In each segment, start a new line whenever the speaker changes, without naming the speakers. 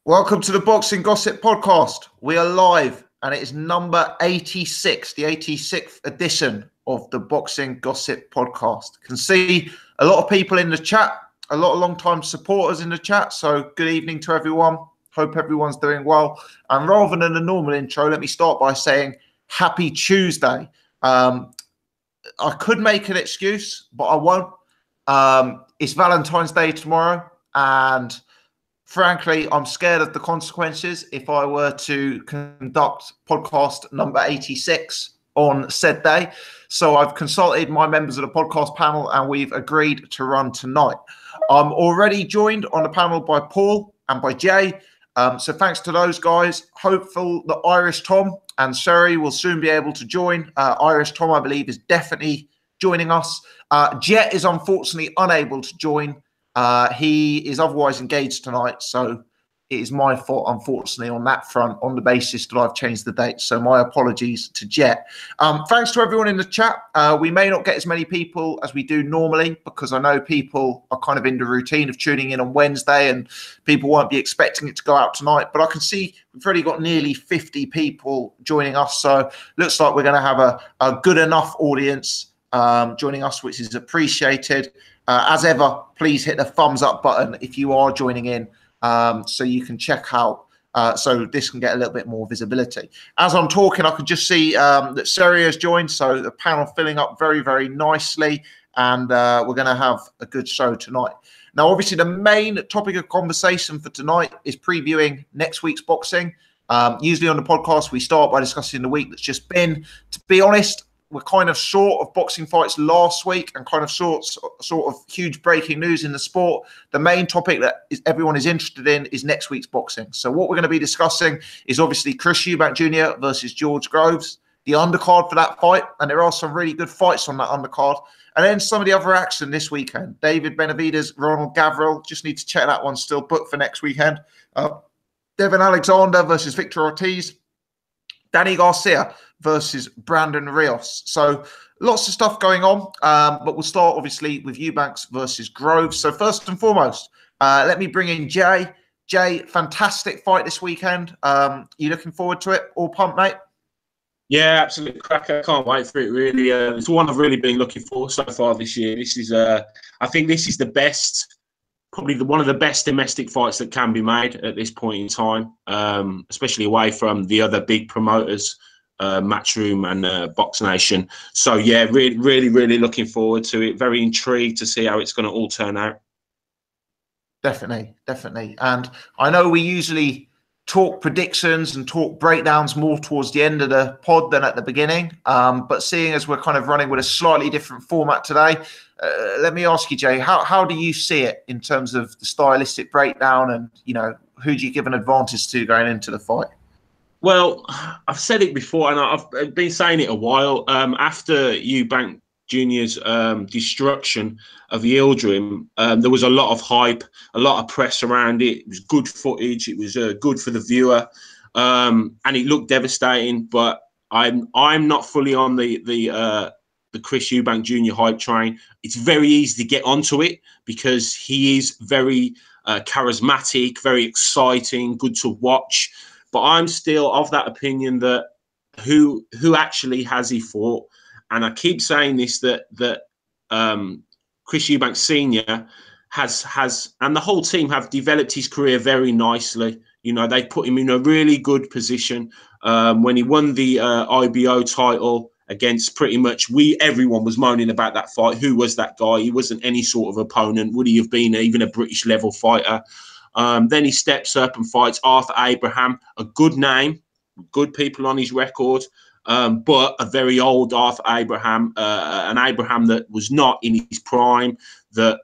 Welcome to the Boxing Gossip Podcast. We are live and it is number 86, the 86th edition of the Boxing Gossip Podcast. You can see a lot of people in the chat, a lot of long-time supporters in the chat. So good evening to everyone. Hope everyone's doing well. And rather than a normal intro, let me start by saying happy Tuesday. I could make an excuse, but I won't. It's Valentine's Day tomorrow, and frankly, I'm scared of the consequences if I were to conduct podcast number 86 on said day. So I've consulted my members of the podcast panel and we've agreed to run tonight. I'm already joined on the panel by Paul and by Jay. So thanks to those guys. Hopeful that Irish Tom and Surrey will soon be able to join. Irish Tom, I believe, is definitely joining us. Jet is unfortunately unable to join. He is otherwise engaged tonight, so it is my fault, unfortunately, on that front, on the basis that I've changed the date. So my apologies to Jet. Thanks to everyone in the chat. We may not get as many people as we do normally because I know people are kind of in the routine of tuning in on Wednesday and people won't be expecting it to go out tonight. But I can see we've already got nearly 50 people joining us. So looks like we're going to have a good enough audience joining us, which is appreciated. As ever, please hit the thumbs up button if you are joining in so you can check out, so this can get a little bit more visibility. As I'm talking, I can just see that Surrey has joined, so the panel filling up very, very nicely, and we're going to have a good show tonight. Now, obviously, the main topic of conversation for tonight is previewing next week's boxing. Usually on the podcast, we start by discussing the week that's just been. To be honest, we're kind of short of boxing fights last week and kind of sort of huge breaking news in the sport. The main topic that everyone is interested in is next week's boxing. So what we're going to be discussing is obviously Chris Eubank Jr. versus George Groves, the undercard for that fight. And there are some really good fights on that undercard. And then some of the other action this weekend. David Benavidez, Ronald Gavril. Just need to check that one, still booked for next weekend. Devin Alexander versus Victor Ortiz. Danny Garcia versus Brandon Rios. So lots of stuff going on, but we'll start obviously with Eubanks versus Groves. So first and foremost, let me bring in Jay. Jay, fantastic fight this weekend. You looking forward to it? All pumped, mate?
Yeah, absolutely cracker. Can't wait for it, really. It's one I've really been looking for so far this year. This is, I think this is the best, probably one of the best domestic fights that can be made at this point in time, especially away from the other big promoters, Matchroom and Box Nation. So yeah, really looking forward to it. Very intrigued to see how it's going to all turn out.
Definitely. And I know we usually talk predictions and talk breakdowns more towards the end of the pod than at the beginning. But seeing as we're kind of running with a slightly different format today, let me ask you, Jay, how do you see it in terms of the stylistic breakdown and, you know, who do you give an advantage to going into the fight?
Well, I've said it before, and I've been saying it a while. After Eubank Jr.'s destruction of Yildirim, there was a lot of hype, a lot of press around it. It was good footage. It was good for the viewer, and it looked devastating. But I'm not fully on the Chris Eubank Jr. hype train. It's very easy to get onto it because he is very charismatic, very exciting, good to watch. But I'm still of that opinion that who actually has he fought? And I keep saying this, that Chris Eubank Sr. has and the whole team have developed his career very nicely. You know, they put him in a really good position. When he won the IBO title against pretty much everyone was moaning about that fight. Who was that guy? He wasn't any sort of opponent. Would he have been even a British level fighter? Then he steps up and fights Arthur Abraham, a good name, good people on his record, but a very old Arthur Abraham, an Abraham that was not in his prime, that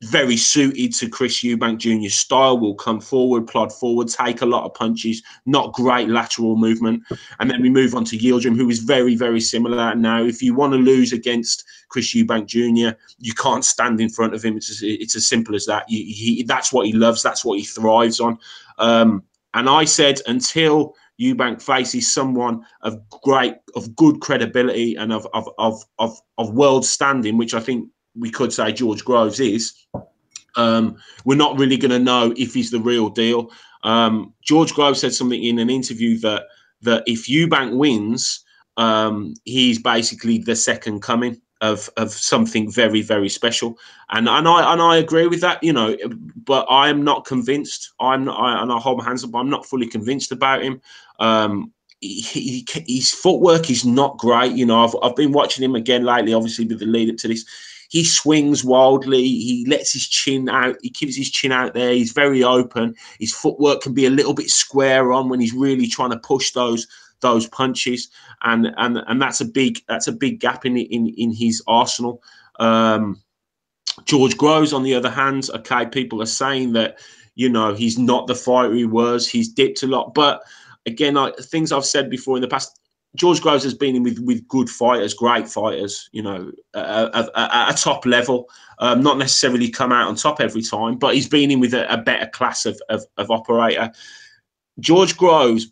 very suited to Chris Eubank Jr.'s style, will come forward, plod forward, take a lot of punches, not great lateral movement. And then we move on to Yildirim, who is very, very similar. Now, if you want to lose against Chris Eubank Jr., you can't stand in front of him. It's as simple as that. That's what he loves. That's what he thrives on. And I said, until Eubank faces someone of good credibility and of world standing, which I think we could say George Groves is, We're not really going to know if he's the real deal. George Groves said something in an interview that if Eubank wins, he's basically the second coming of something very, very special, and I agree with that, you know. But I am not convinced. And I hold my hands up. I'm not fully convinced about him. His footwork is not great. You know, I've been watching him again lately, obviously with the lead up to this. He swings wildly. He lets his chin out. He keeps his chin out there. He's very open. His footwork can be a little bit square on when he's really trying to push those punches, and that's a big gap in his arsenal. George Groves, on the other hand, okay, people are saying that, you know, he's not the fighter he was. He's dipped a lot, but again, things I've said before in the past. George Groves has been in with good fighters, great fighters, you know, at a top level. Not necessarily come out on top every time, but he's been in with a better class of operator. George Groves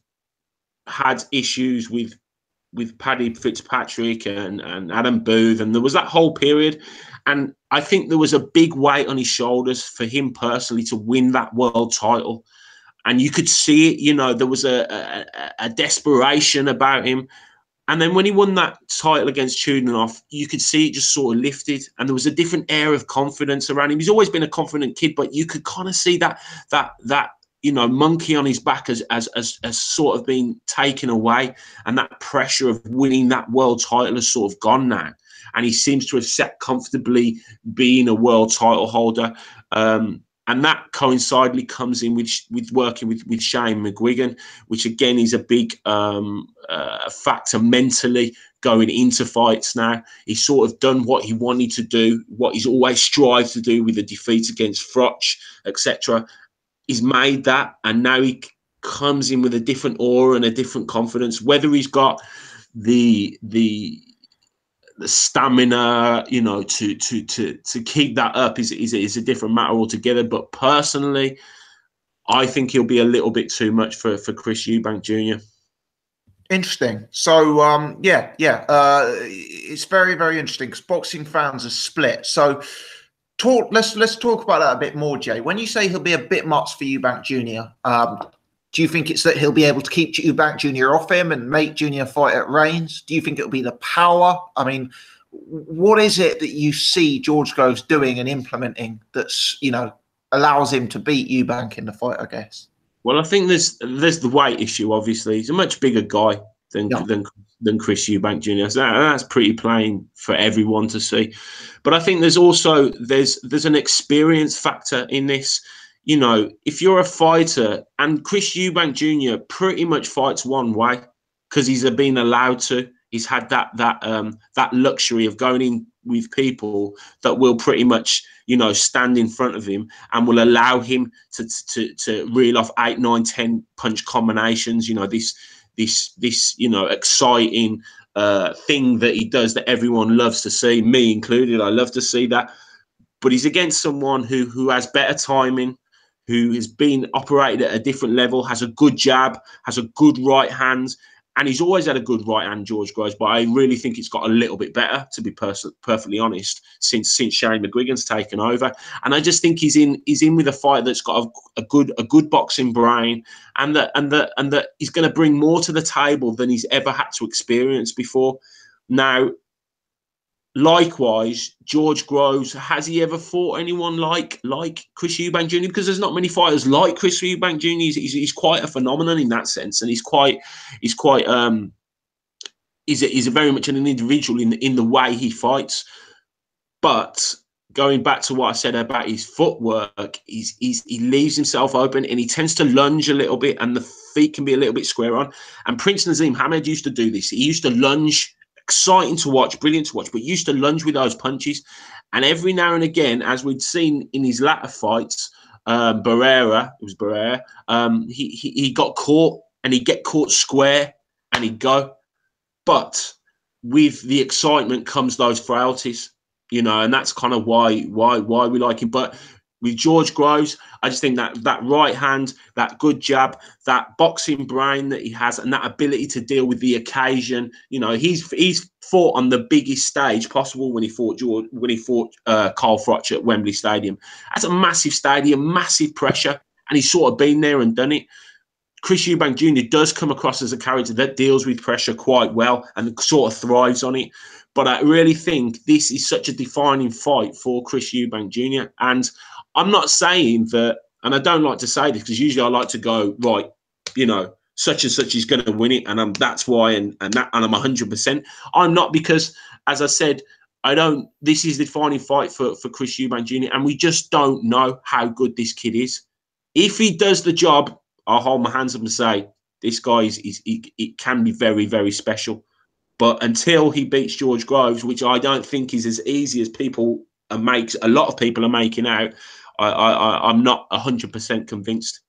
had issues with Paddy Fitzpatrick and Adam Booth, and there was that whole period. And I think there was a big weight on his shoulders for him personally to win that world title. And you could see it, you know, there was a desperation about him. And then when he won that title against Chudinov, you could see it just sort of lifted, and there was a different air of confidence around him. He's always been a confident kid, but you could kind of see that you know, monkey on his back as sort of been taken away, and that pressure of winning that world title has sort of gone now. And he seems to have sat comfortably being a world title holder. And that coincidentally comes in with working with Shane McGuigan, which again is a big factor mentally going into fights now. He's sort of done what he wanted to do, what he's always strived to do with the defeats against Froch, etc. He's made that, and now he comes in with a different aura and a different confidence. Whether he's got the stamina, you know, to keep that up is a different matter altogether. But personally, I think he'll be a little bit too much for Chris Eubank Jr.
Interesting. So it's very, very interesting because boxing fans are split. So let's talk about that a bit more, Jay. When you say he'll be a bit much for Eubank Jr., do you think it's that he'll be able to keep Eubank Jr. off him and make Jr. fight at range? Do you think it'll be the power? I mean, what is it that you see George Groves doing and implementing that's, you know, allows him to beat Eubank in the fight, I guess?
Well, I think there's the weight issue. Obviously, he's a much bigger guy than Chris Eubank Jr. So that's pretty plain for everyone to see. But I think there's also there's an experience factor in this. You know, if you're a fighter, and Chris Eubank Jr. pretty much fights one way because he's been allowed to. He's had that luxury of going in with people that will pretty much, you know, stand in front of him and will allow him to reel off 8, 9, 10 punch combinations. You know, this you know, exciting thing that he does that everyone loves to see, me included. I love to see that. But he's against someone who has better timing, who has been operated at a different level, has a good jab, has a good right hand. And he's always had a good right hand, George Groves, but I really think it's got a little bit better, to be perfectly honest, since Shane McGuigan's taken over. And I just think he's in with a fight that's got a good boxing brain, and that he's going to bring more to the table than he's ever had to experience before. Now, likewise, George Groves, has he ever fought anyone like Chris Eubank Jr.? Because there's not many fighters like Chris Eubank Jr. He's quite a phenomenon in that sense, and he's very much an individual in the way he fights. But going back to what I said about his footwork, he leaves himself open, and he tends to lunge a little bit, and the feet can be a little bit square on. And Prince Nazim Hamed used to do this. He used to lunge. Exciting to watch, brilliant to watch, but used to lunge with those punches. And every now and again, as we'd seen in his latter fights, Barrera, he got caught, and he'd get caught square and he'd go. But with the excitement comes those frailties, you know, and that's kind of why we like him. But With George Groves, I just think that right hand, that good jab, that boxing brain that he has, and that ability to deal with the occasion. You know, he's fought on the biggest stage possible when he fought Carl Froch at Wembley Stadium. That's a massive stadium, massive pressure, and he's sort of been there and done it. Chris Eubank Jr. does come across as a character that deals with pressure quite well and sort of thrives on it. But I really think this is such a defining fight for Chris Eubank Jr. And I'm not saying that, and I don't like to say this because usually I like to go, right, you know, such and such is going to win it, and that's why, and I'm 100%. I'm not, because, as I said, I don't. This is the defining fight for Chris Eubank Jr. and we just don't know how good this kid is. If he does the job, I'll hold my hands up and say this guy it can be very, very special. But until he beats George Groves, which I don't think is as easy as a lot of people are making out, I'm not 100% convinced.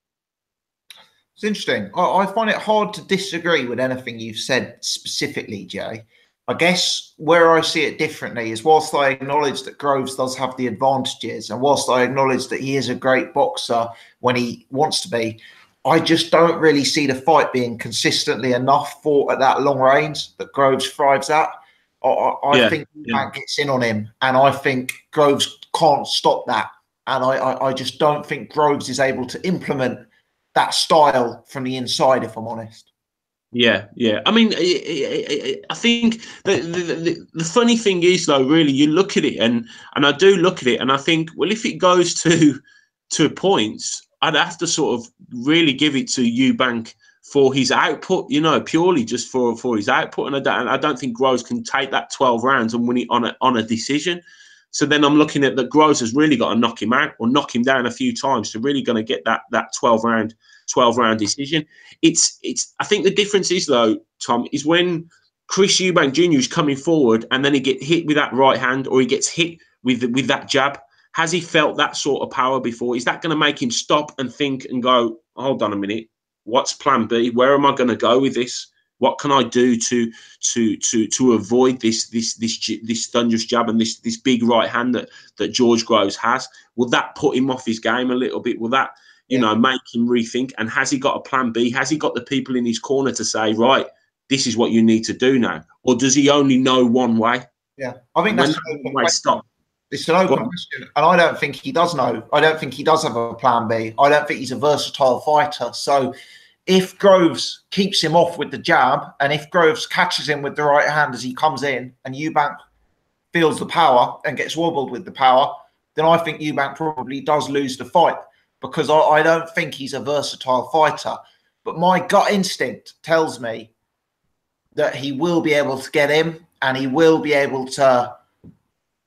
It's interesting. I find it hard to disagree with anything you've said specifically, Jay. I guess where I see it differently is, whilst I acknowledge that Groves does have the advantages, and whilst I acknowledge that he is a great boxer when he wants to be, I just don't really see the fight being consistently enough fought at that long range that Groves thrives at. I think Eubank gets in on him, and I think Groves can't stop that. And I just don't think Groves is able to implement that style from the inside, if I'm honest.
Yeah. I mean, I think the funny thing is, though, really, you look at it, and I do look at it, and I think, well, if it goes to points, I'd have to sort of really give it to Eubank for his output, you know, purely just for his output. And I don't think Groves can take that 12 rounds and win it on a decision. So then I'm looking at that Groves has really got to knock him out or knock him down a few times to really going to get that 12 round decision. I think the difference is, though, Tom, is when Chris Eubank Jr. is coming forward and then he gets hit with that right hand, or he gets hit with that jab. Has he felt that sort of power before? Is that going to make him stop and think and go, hold on a minute, what's plan B? Where am I going to go with this? What can I do to avoid this thunderous jab and this big right hand that George Groves has? Will that put him off his game a little bit? Will that, you know, make him rethink? And has he got a plan B? Has he got the people in his corner to say, right, this is what you need to do now? Or does he only know one way?
Yeah, I think that's an open question.
Stop.
It's an open question, and I don't think he does know. I don't think he does have a plan B. I don't think he's a versatile fighter. So if Groves keeps him off with the jab, and if Groves catches him with the right hand as he comes in, and Eubank feels the power and gets wobbled with the power, then I think Eubank probably does lose the fight, because I don't think he's a versatile fighter. But my gut instinct tells me that he will be able to get him, and he will be able to,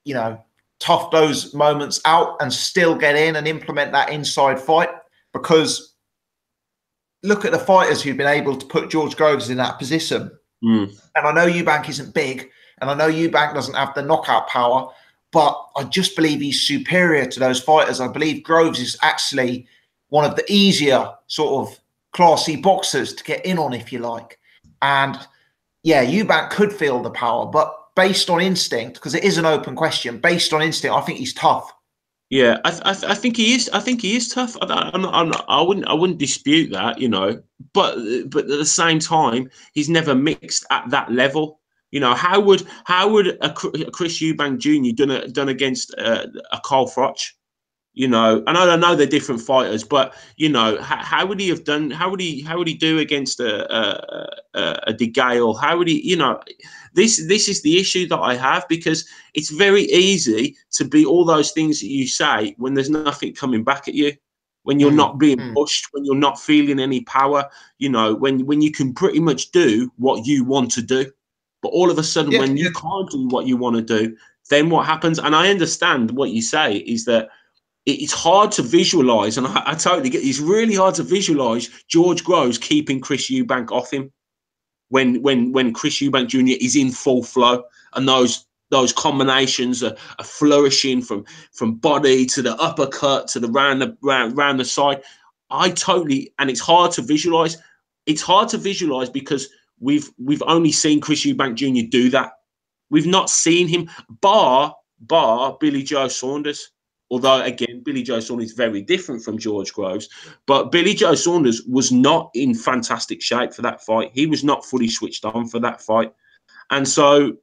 you know, tough those moments out and still get in and implement that inside fight. Because look at the fighters who've been able to put George Groves in that position. And I know Eubank isn't big, and I know Eubank doesn't have the knockout power, but I just believe he's superior to those fighters. I believe Groves is actually one of the easier sort of classy boxers to get in on, if you like. And yeah, Eubank could feel the power, but based on instinct, because it is an open question, based on instinct, I think he's tough.
Yeah, I think he is. I think he is tough. I wouldn't dispute that, you know. But at the same time, he's never mixed at that level. You know, how would a Chris Eubank Jr. done against a Carl Froch? You know, and I know they're different fighters, but you know, how would he have done? How would he do against a De Gale? How would he? You know, this is the issue that I have, because it's very easy to be all those things that you say when there's nothing coming back at you, when you're not being pushed, when you're not feeling any power. You know, when you can pretty much do what you want to do, but all of a sudden when you can't do what you want to do, then what happens? And I understand what you say is that it's hard to visualize, and I totally get it. It's really hard to visualize George Groves keeping Chris Eubank off him when Chris Eubank Jr. is in full flow, and those combinations are flourishing from body to the uppercut to the round the side. And it's hard to visualize. It's hard to visualize because we've only seen Chris Eubank Jr. do that. We've not seen him bar Billy Joe Saunders. Although, again, Billy Joe Saunders is very different from George Groves. But Billy Joe Saunders was not in fantastic shape for that fight. He was not fully switched on for that fight. And so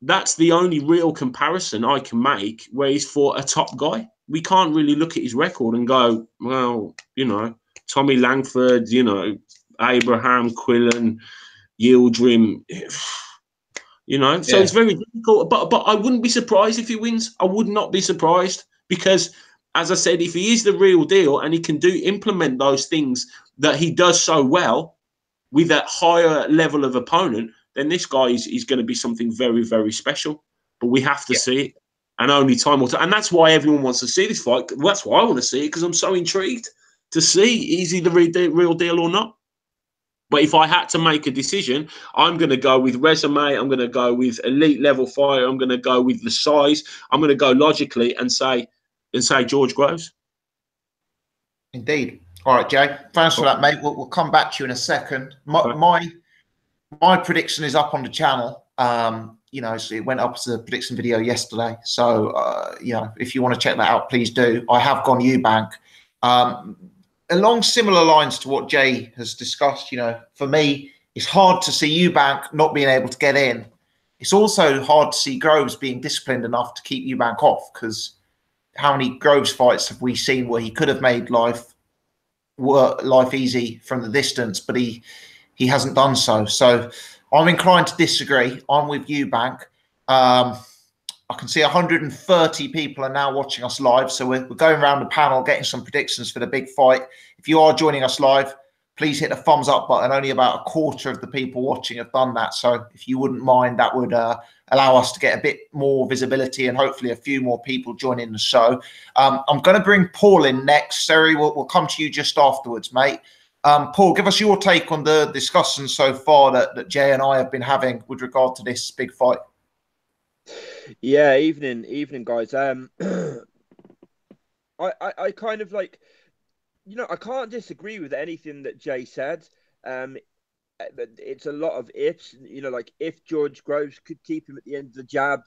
that's the only real comparison I can make where he's fought a top guy. We can't really look at his record and go, well, Tommy Langford, Abraham, Quillen, Yildirim, So it's very difficult. But I wouldn't be surprised if he wins. I would not be surprised because, as I said, if he is the real deal and he can implement those things that he does so well with a higher level of opponent, then this guy is going to be something very, very special. But we have to see it, and only time will tell. And that's why everyone wants to see this fight. That's why I want to see it, because I'm so intrigued to see, is he the real deal or not? But if I had to make a decision, I'm going to go with resume. I'm going to go with elite level fighter. I'm going to go with the size. I'm going to go logically and say George Groves.
Indeed. All right, Jay. Thanks for that, mate. We'll come back to you in a second. My prediction is up on the channel. So it went up as a prediction video yesterday. So, if you want to check that out, please do. I have gone Eubank. Along similar lines to what Jay has discussed, for me, it's hard to see Eubank not being able to get in. It's also hard to see Groves being disciplined enough to keep Eubank off, because how many Groves fights have we seen where he could have made life easy from the distance, but he hasn't done so. So I'm inclined to disagree. I'm with Eubank. I can see 130 people are now watching us live. So we're going around the panel, getting some predictions for the big fight. If you are joining us live, please hit the thumbs up button. Only about a quarter of the people watching have done that. So if you wouldn't mind, that would allow us to get a bit more visibility and hopefully a few more people joining the show. I'm going to bring Paul in next. Seri, we'll come to you just afterwards, mate. Paul, give us your take on the discussion so far that Jay and I have been having with regard to this big fight.
Yeah, evening, guys. I kind of like, I can't disagree with anything that Jay said. It's a lot of ifs. Like if George Groves could keep him at the end of the jab,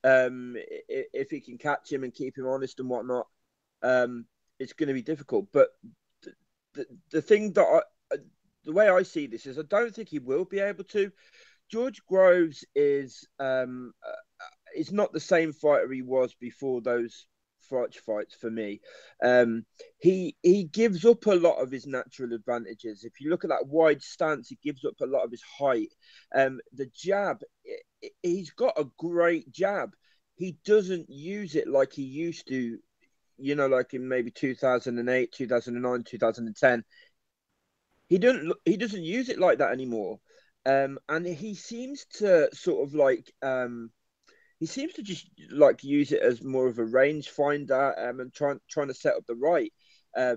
if he can catch him and keep him honest and whatnot, it's going to be difficult. But the thing that the way I see this is, I don't think he will be able to. George Groves is not the same fighter he was before those fights for me. He gives up a lot of his natural advantages. If you look at that wide stance, he gives up a lot of his height. The jab, he's got a great jab. He doesn't use it like he used to, like in maybe 2008, 2009, 2010. He doesn't use it like that anymore. And he seems to sort of like he seems to just like use it as more of a range finder and trying to set up the right a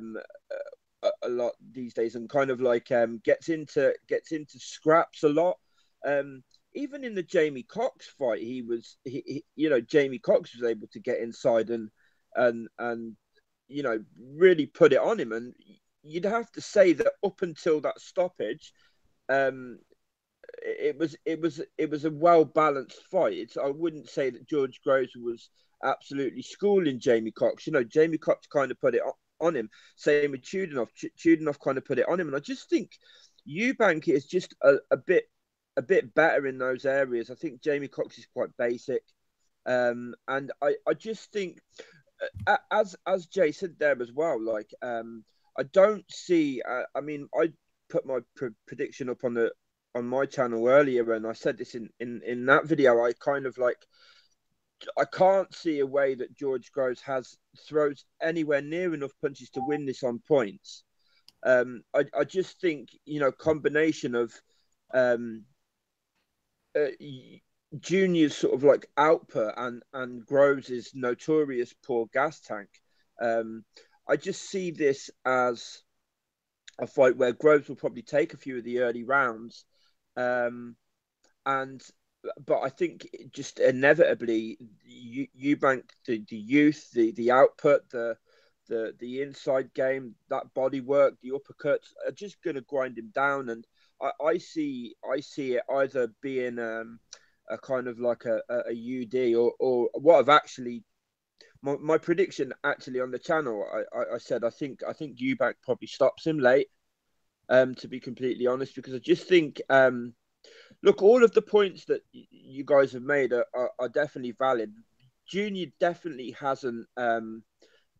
lot these days, and kind of like gets into scraps a lot. Even in the Jamie Cox fight, Jamie Cox was able to get inside and really put it on him. And you'd have to say that up until that stoppage, it was a well balanced fight. I wouldn't say that George Groves was absolutely schooling Jamie Cox. Jamie Cox kind of put it on him. Same with Chudinov. Chudinov kind of put it on him, and I just think Eubank is just a bit better in those areas. I think Jamie Cox is quite basic, and I just think, as Jay said there as well, like I don't see. I mean, I put my prediction up on my channel earlier, and I said this in that video. I kind of like, I can't see a way that George Groves throws anywhere near enough punches to win this on points. I just think, combination of Junior's sort of like output and Groves' notorious poor gas tank. I just see this as a fight where Groves will probably take a few of the early rounds. But I think just inevitably Eubank, the youth, the output, the inside game, that body work, the uppercuts are just going to grind him down. And I see it either being a kind of like a UD or what my prediction actually on the channel, I said I think Eubank probably stops him late. To be completely honest, because I just think look, all of the points that you guys have made are definitely valid. Junior definitely hasn't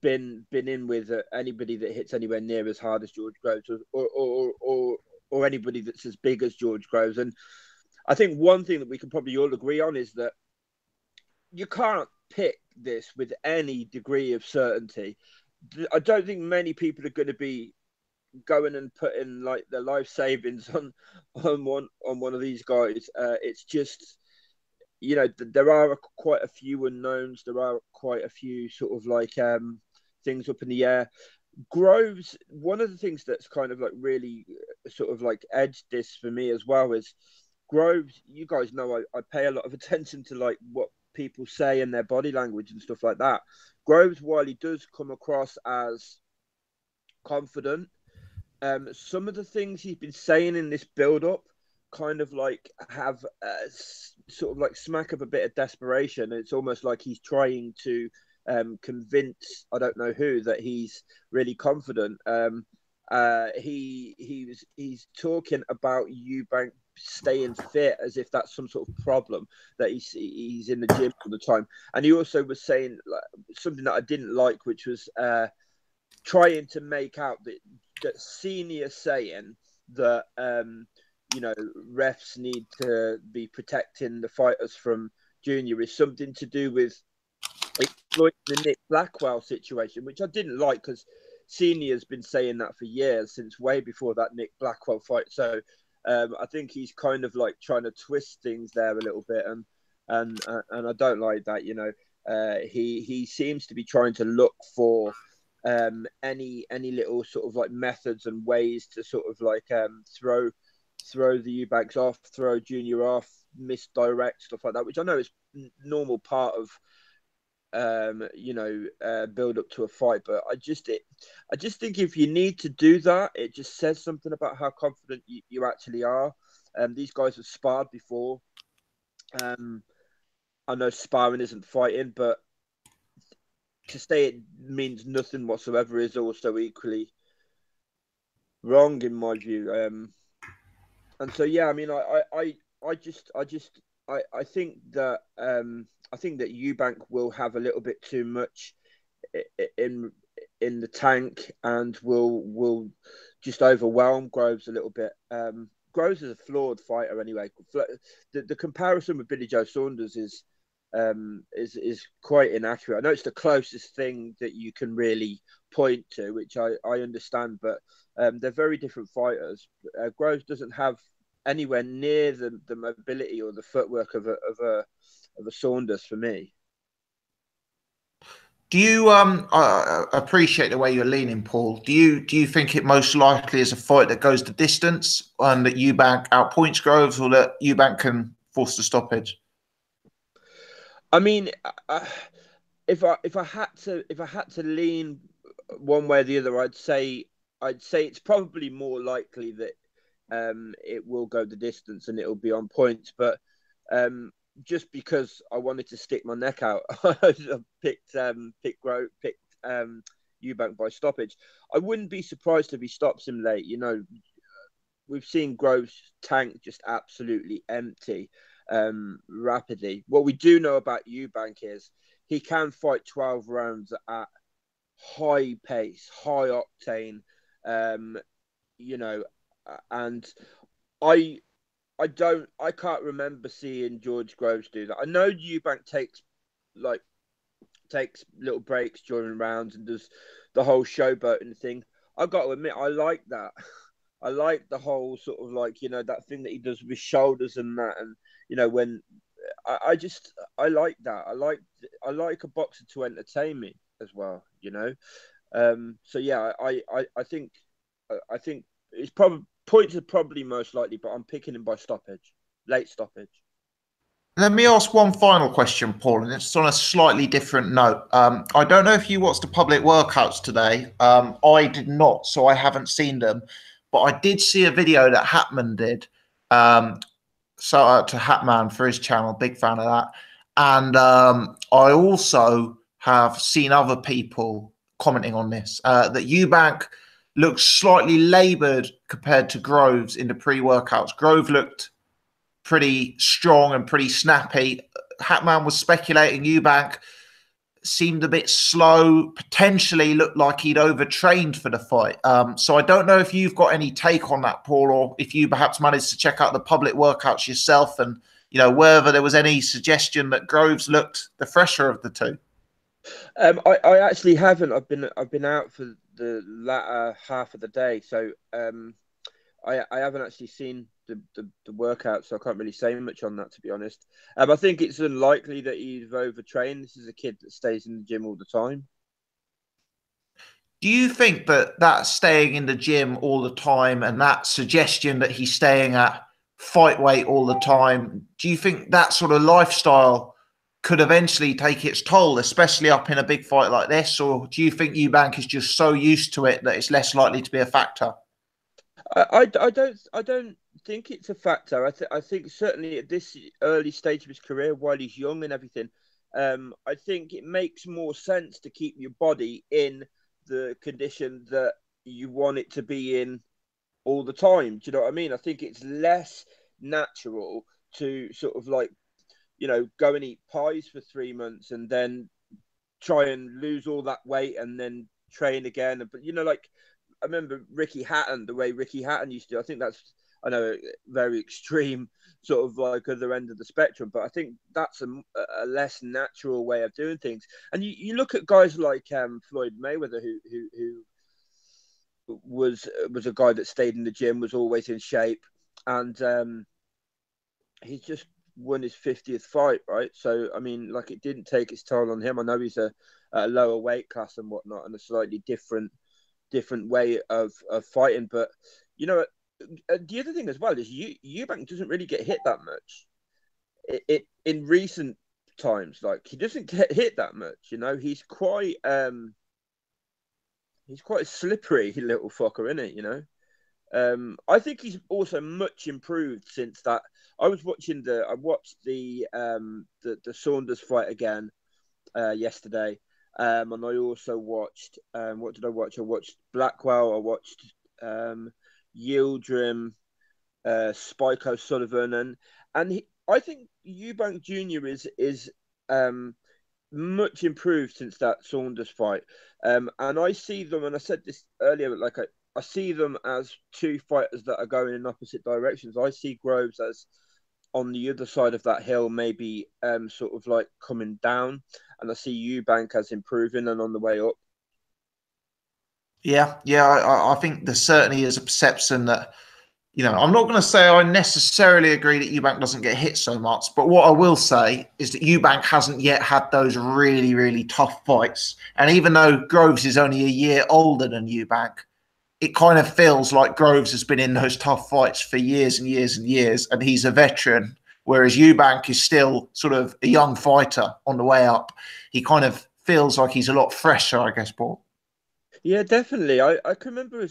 been in with anybody that hits anywhere near as hard as George Groves, or anybody that's as big as George Groves. And I think one thing that we can probably all agree on is that you can't pick this with any degree of certainty. I don't think many people are going to be going and putting like their life savings on one of these guys. It's just, you know, there are quite a few unknowns. There are quite a few sort of like things up in the air. Groves, one of the things that's kind of like really sort of like edged this for me as well is Groves. You guys know I pay a lot of attention to like what people say and their body language and stuff like that. Groves, while he does come across as confident, some of the things he's been saying in this build-up kind of like have sort of like smack of a bit of desperation. It's almost like he's trying to convince, I don't know who, that he's really confident. He's talking about Eubank staying fit as if that's some sort of problem, that he's in the gym all the time. And he also was saying like, something that I didn't like, which was trying to make out that Senior saying that you know, refs need to be protecting the fighters from Junior is something to do with exploiting the Nick Blackwell situation, which I didn't like, because Senior's been saying that for years, since way before that Nick Blackwell fight. So I think he's kind of like trying to twist things there a little bit, and I don't like that. You know, he seems to be trying to look for any little sort of like methods and ways to sort of like throw the Eubanks off, throw Junior off, misdirect, stuff like that, which I know is normal part of build up to a fight. But I just think if you need to do that, it just says something about how confident you actually are. These guys have sparred before. I know sparring isn't fighting, but to say it means nothing whatsoever is also equally wrong in my view. And so yeah, I mean, I think that Eubank will have a little bit too much in the tank, and will just overwhelm Groves a little bit. Groves is a flawed fighter anyway. The comparison with Billy Joe Saunders is quite inaccurate. I know it's the closest thing that you can really point to, which I understand, but they're very different fighters. Groves doesn't have anywhere near the mobility or the footwork of a Saunders for me.
Do you I appreciate the way you're leaning, Paul? Do you think it most likely is a fight that goes the distance and that Eubank outpoints Groves, or that Eubank can force the stoppage?
I mean, if I had to lean one way or the other, I'd say it's probably more likely that it will go the distance and it'll be on points. But just because I wanted to stick my neck out, I picked Eubank by stoppage. I wouldn't be surprised if he stops him late. You know, we've seen Groves' tank just absolutely empty rapidly. What we do know about Eubank is he can fight 12 rounds at high pace, high octane, you know, and I can't remember seeing George Groves do that. I know Eubank takes little breaks during rounds and does the whole showboating thing. I've got to admit, I like that. I like the whole sort of like, you know, that thing that he does with his shoulders and that, and you know, when I like that. I like a boxer to entertain me as well, you know. So yeah, I think it's probably points are probably most likely, but I'm picking him by stoppage, late stoppage.
Let me ask one final question, Paul, and it's on a slightly different note. I don't know if you watched the public workouts today. I did not, so I haven't seen them, but I did see a video that Hatman did. Shout out to Hatman for his channel, big fan of that. And I also have seen other people commenting on this, that Eubank looks slightly laboured compared to Groves in the pre-workouts. Grove looked pretty strong and pretty snappy. Hatman was speculating Eubank seemed a bit slow, potentially looked like he'd overtrained for the fight. So I don't know if you've got any take on that, Paul, or if you perhaps managed to check out the public workouts yourself and, you know, whether there was any suggestion that Groves looked the fresher of the two.
I actually haven't. I've been out for the latter half of the day, so I haven't actually seen the workout, so I can't really say much on that, to be honest. I think it's unlikely that he's overtrained. This is a kid that stays in the gym all the time.
Do you think that staying in the gym all the time and that suggestion that he's staying at fight weight all the time, do you think that sort of lifestyle could eventually take its toll, especially up in a big fight like this? Or do you think Eubank is just so used to it that it's less likely to be a factor?
I don't think it's a factor. I think certainly at this early stage of his career, while he's young and everything, I think it makes more sense to keep your body in the condition that you want it to be in all the time. Do you know what I mean? I think it's less natural to sort of like, you know, go and eat pies for 3 months and then try and lose all that weight and then train again. But, you know, like, I remember Ricky Hatton, the way Ricky Hatton used to. I think that's, I know, very extreme, sort of like other end of the spectrum, but I think that's a less natural way of doing things. And you look at guys like Floyd Mayweather, who was a guy that stayed in the gym, was always in shape, and he's just won his 50th fight, right? So, I mean, like, it didn't take its toll on him. I know he's a lower weight class and whatnot, and a slightly different way of fighting, but you know, the other thing as well is Eubank doesn't really get hit that much. It in recent times, like, he doesn't get hit that much. You know, he's quite a slippery little fucker, isn't it? You know, I think he's also much improved since that. I watched the Saunders fight again yesterday. And I also watched, what did I watch? I watched Blackwell, I watched Yildirim, Spike O'Sullivan, and I think Eubank Jr. is much improved since that Saunders fight. And I see them, and I said this earlier, like I see them as two fighters that are going in opposite directions. I see Groves as on the other side of that hill, maybe sort of like coming down, and I see Eubank as improving and on the way up.
Yeah, I think there certainly is a perception that, you know, I'm not going to say I necessarily agree that Eubank doesn't get hit so much, but what I will say is that Eubank hasn't yet had those really, really tough fights. And even though Groves is only a year older than Eubank, it kind of feels like Groves has been in those tough fights for years and years and years, and he's a veteran, whereas Eubank is still sort of a young fighter on the way up. He kind of feels like he's a lot fresher, I guess, Paul.
Yeah, definitely. I can remember, I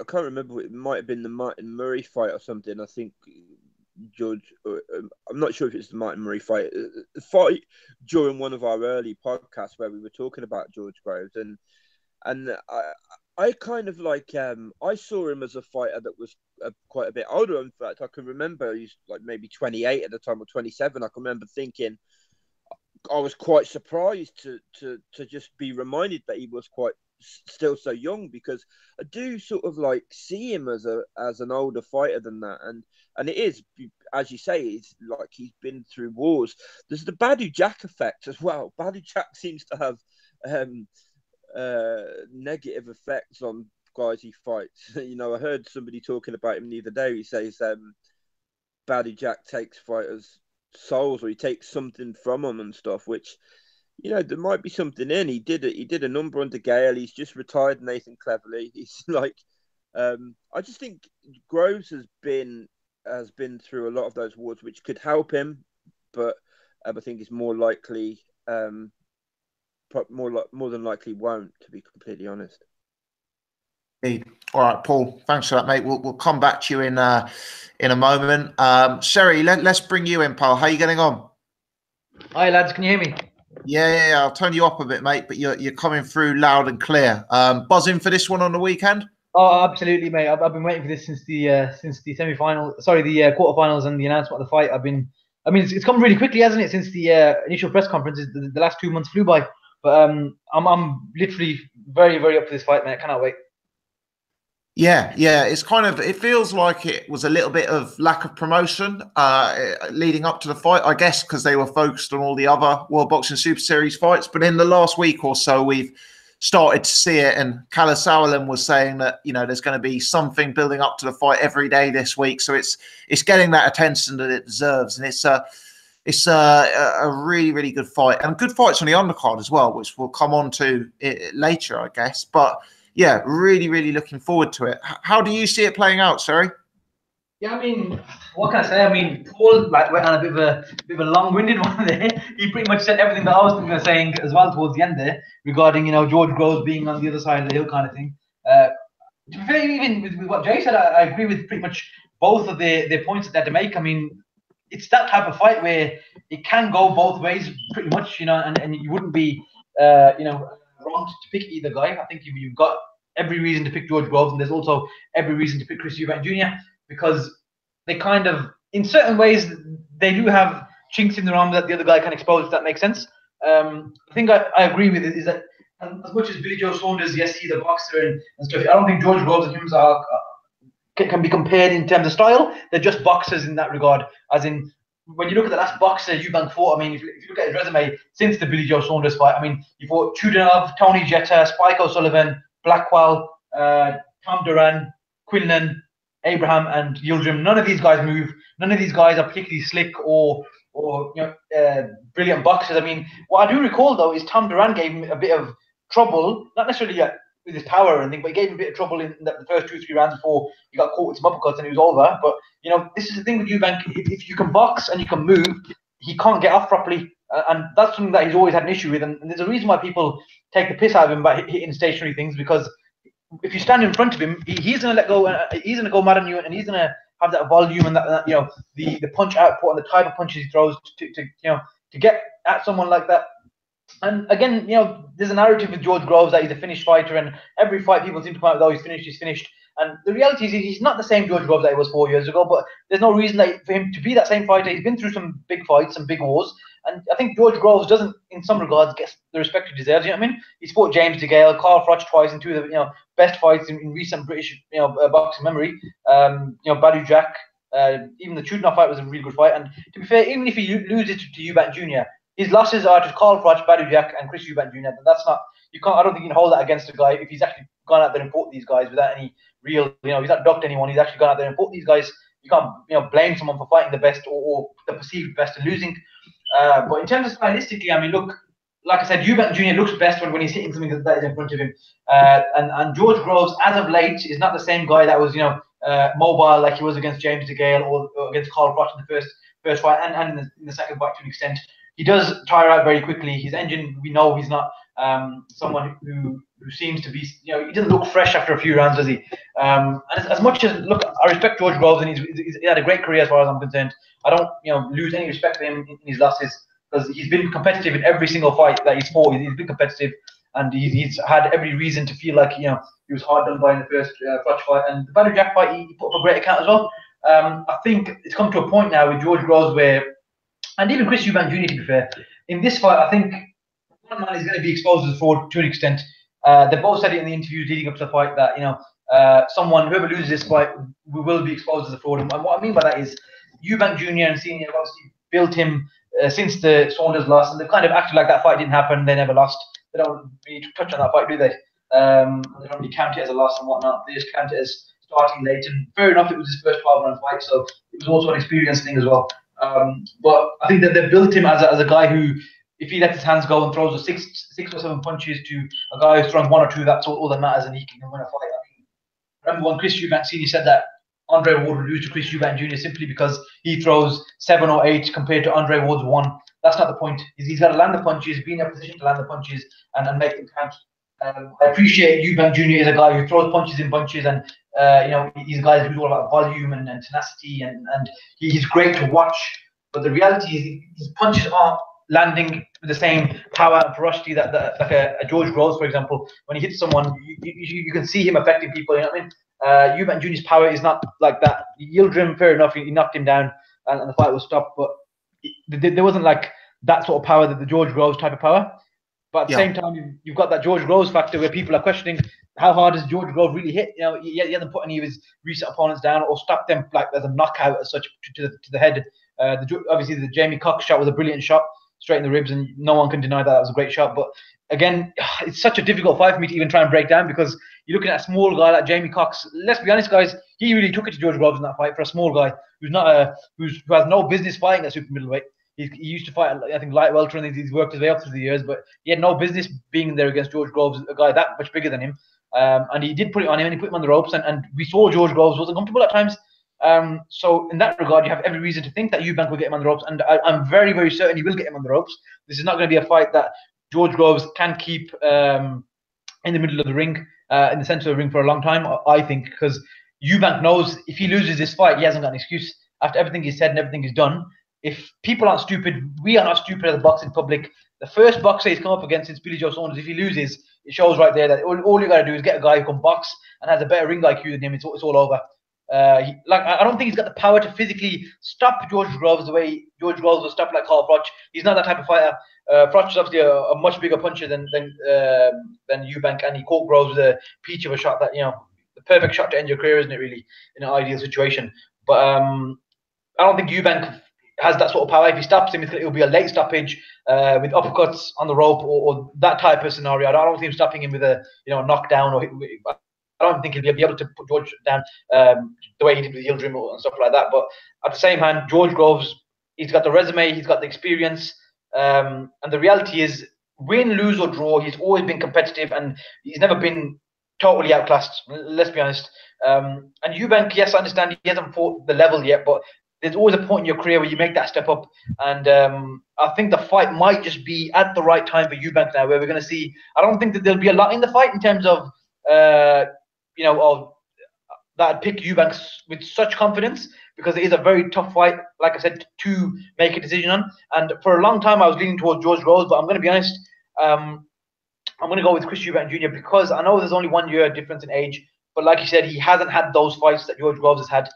can't remember, it might have been the Martin Murray fight or something. I think George, I'm not sure if it's the Martin Murray fight during one of our early podcasts where we were talking about George Groves, and I kind of like, I saw him as a fighter that was quite a bit older. In fact, I can remember he's like maybe 28 at the time, or 27. I can remember thinking, I was quite surprised to just be reminded that he was still so young, because I do sort of like see him as an older fighter than that, and it is, as you say, it's like he's been through wars. There's the Badu Jack effect as well. Badu Jack seems to have negative effects on guys he fights. You know, I heard somebody talking about him the other day. He says Badu Jack takes fighters' souls, or he takes something from them and stuff, which, you know, there might be something in. He did a number under Gale. He's just retired Nathan Cleverly. He's like, I just think Groves has been through a lot of those wars, which could help him, but I think it's more likely, more than likely won't, to be completely honest.
All right, Paul, thanks for that, mate. We'll come back to you in a moment. Sherry, let's bring you in, pal. How are you getting on?
Hi, lads. Can you hear me?
Yeah. I'll turn you up a bit, mate, but you're coming through loud and clear. Buzzing for this one on the weekend?
Oh, absolutely, mate. I've been waiting for this since the semi-final. Sorry, the quarterfinals and the announcement of the fight. I mean, it's come really quickly, hasn't it? Since the initial press conferences, the last 2 months flew by. But I'm literally very, very up for this fight, mate. I cannot wait.
Yeah. It's it feels like it was a little bit of lack of promotion leading up to the fight, I guess, because they were focused on all the other World Boxing Super Series fights. But in the last week or so, we've started to see it. And Kalle Sauerland was saying that, there's going to be something building up to the fight every day this week. So it's getting that attention that it deserves. And it's a really, really good fight. And good fights on the undercard as well, which we'll come on to later, I guess. But yeah, really, really looking forward to it. How do you see it playing out, Sari?
Yeah, I mean, what can I say? Paul went on a bit of a long-winded one there. He pretty much said everything that I was thinking of saying as well towards the end there, regarding George Groves being on the other side of the hill kind of thing. To be fair, even with what Jay said, I agree with pretty much both of the points that they had to make. I mean, it's that type of fight where it can go both ways, pretty much, and you wouldn't be, wrong to pick either guy. I think you've got every reason to pick George Groves, and there's also every reason to pick Chris Eubank Jr. because they kind of, in certain ways, they do have chinks in the armor that the other guy can expose, if that makes sense. I think I agree with it, is that as much as Billy Joe Saunders, yes, he's a boxer and stuff, I don't think George Groves and him can be compared in terms of style. They're just boxers in that regard, as in, when you look at the last boxer Eubank fought, if you look at his resume since the Billy Joe Saunders fight, he fought Chudinov, Tony Jetta, Spike O'Sullivan, Blackwell, Tom Duran, Quinlan, Abraham, and Yildirim. None of these guys move. None of these guys are particularly slick or brilliant boxers. What I do recall though is Tom Duran gave him a bit of trouble, not necessarily with his power or anything, but he gave him a bit of trouble in the first 2 or 3 rounds before he got caught with some uppercuts and it was over. But this is the thing with Eubank: if you can box and you can move, he can't get off properly, and that's something that he's always had an issue with. And there's a reason why people take the piss out of him by hitting stationary things, because if you stand in front of him, he's going to let go. He's going to go mad on you, and he's going to have that volume and that the punch output and the type of punches he throws to get at someone like that. And again, there's a narrative with George Groves that he's a finished fighter, and every fight people seem to point out, though, he's finished. And the reality is he's not the same George Groves that he was 4 years ago, but there's no reason for him to be that same fighter. He's been through some big fights, some big wars, and I think George Groves doesn't, in some regards, get the respect he deserves. He's fought James DeGale, Carl Froch twice in 2 of the best fights in recent British boxing memory. Badu Jack, even the Chudinov fight was a really good fight. And to be fair, even if he loses to Eubank Jr., his losses are to Carl Froch, Badu Jack, and Chris Eubank Jr. And that's not, I don't think you can hold that against a guy if he's actually gone out there and fought these guys without any real, he's not ducked anyone. He's actually gone out there and fought these guys. You can't, blame someone for fighting the best or the perceived best and losing. But in terms of stylistically, look, like I said, Eubank Jr. looks best when he's hitting something that is in front of him. And George Groves, as of late, is not the same guy that was, mobile like he was against James DeGale or against Carl Froch in the first fight and in the second fight to an extent. He does tire out very quickly. His engine, we know he's not someone who seems to be, he doesn't look fresh after a few rounds, does he? And as much as, look, I respect George Groves and he's had a great career as far as I'm concerned. I don't, lose any respect for him in his losses, because he's been competitive in every single fight that he's fought. He's been competitive, and he's had every reason to feel like, he was hard done by in the first Froch fight. And the Badu Jack fight, he put up a great account as well. I think it's come to a point now with George Groves where, and even Chris Eubank Jr., to be fair, in this fight, I think one man is going to be exposed as a fraud to an extent. They both said it in the interviews leading up to the fight that, whoever loses this fight will be exposed as a fraud. And what I mean by that is Eubank Jr. and Senior have obviously built him since the Saunders loss, and they've kind of acted like that fight didn't happen. They never lost. They don't really touch on that fight, do they? They don't really count it as a loss and whatnot. They just count it as starting late. And fair enough, it was his first 12-round fight, so it was also an experience thing as well. But I think that they've built him as a guy who, if he lets his hands go and throws a six or seven punches to a guy who's thrown 1 or 2, that's all that matters, and he can win a fight. Remember when Chris Eubank Sr. said that Andre Ward would lose to Chris Eubank Jr. simply because he throws 7 or 8 compared to Andre Ward's 1. That's not the point. He's got to land the punches, be in a position to land the punches, and make them count. I appreciate Eubank Jr. is a guy who throws punches in bunches, and he's a guy who's all about volume and tenacity, and he's great to watch. But the reality is his punches aren't landing with the same power and ferocity that like a George Groves, for example, when he hits someone, you can see him affecting people. You know what I mean? Eubank Jr.'s power is not like that. Yildirim, fair enough, he knocked him down and the fight was stopped, but there wasn't like that sort of power, that the George Groves type of power. But at the same time, you've got that George Groves factor where people are questioning how hard does George Groves really hit. You know, he hasn't put any of his recent opponents down or stopped them like as a knockout as such to the head. Obviously, the Jamie Cox shot was a brilliant shot, straight in the ribs, and no one can deny that was a great shot. But again, it's such a difficult fight for me to even try and break down, because you're looking at a small guy like Jamie Cox. Let's be honest, guys, he really took it to George Groves in that fight for a small guy who has no business fighting at super middleweight. He used to fight, I think, light welter, and he's worked his way up through the years, but he had no business being there against George Groves, a guy that much bigger than him. And he did put it on him, and he put him on the ropes, and we saw George Groves was uncomfortable at times. So in that regard, you have every reason to think that Eubank will get him on the ropes, and I'm very, very certain he will get him on the ropes. This is not going to be a fight that George Groves can keep in the middle of the ring, in the center of the ring for a long time, I think, because Eubank knows if he loses this fight, he hasn't got an excuse. After everything he's said and everything he's done, if people aren't stupid, we are not stupid as a boxing public. The first boxer he's come up against is Billy Joe Saunders. If he loses, it shows right there that all you got to do is get a guy who can box and has a better ring IQ than him. It's all over. I don't think he's got the power to physically stop George Groves the way George Groves will stop like Carl Froch. He's not that type of fighter. Froch is obviously a much bigger puncher than Eubank, and he caught Groves with a peach of a shot that, the perfect shot to end your career, isn't it, really, in an ideal situation. But I don't think Eubank has that sort of power. If he stops him, it'll be a late stoppage with uppercuts on the rope or that type of scenario. I don't see him stopping him with a knockdown, or I don't think he'll be able to put George down the way he did with Yildirim and stuff like that. But at the same hand, George Groves, he's got the resume, he's got the experience, and the reality is, win, lose or draw, he's always been competitive, and he's never been totally outclassed. Let's be honest. And Eubank, yes, I understand he hasn't fought the level yet, but there's always a point in your career where you make that step up, and I think the fight might just be at the right time for Eubank now, where we're going to see. I don't think that there'll be a lot in the fight in terms of that pick Eubank with such confidence, because it is a very tough fight, like I said, to make a decision on. And for a long time, I was leaning towards George Groves, but I'm going to be honest. I'm going to go with Chris Eubank Jr. because I know there's only 1 year difference in age. But like you said, he hasn't had those fights that George Groves has had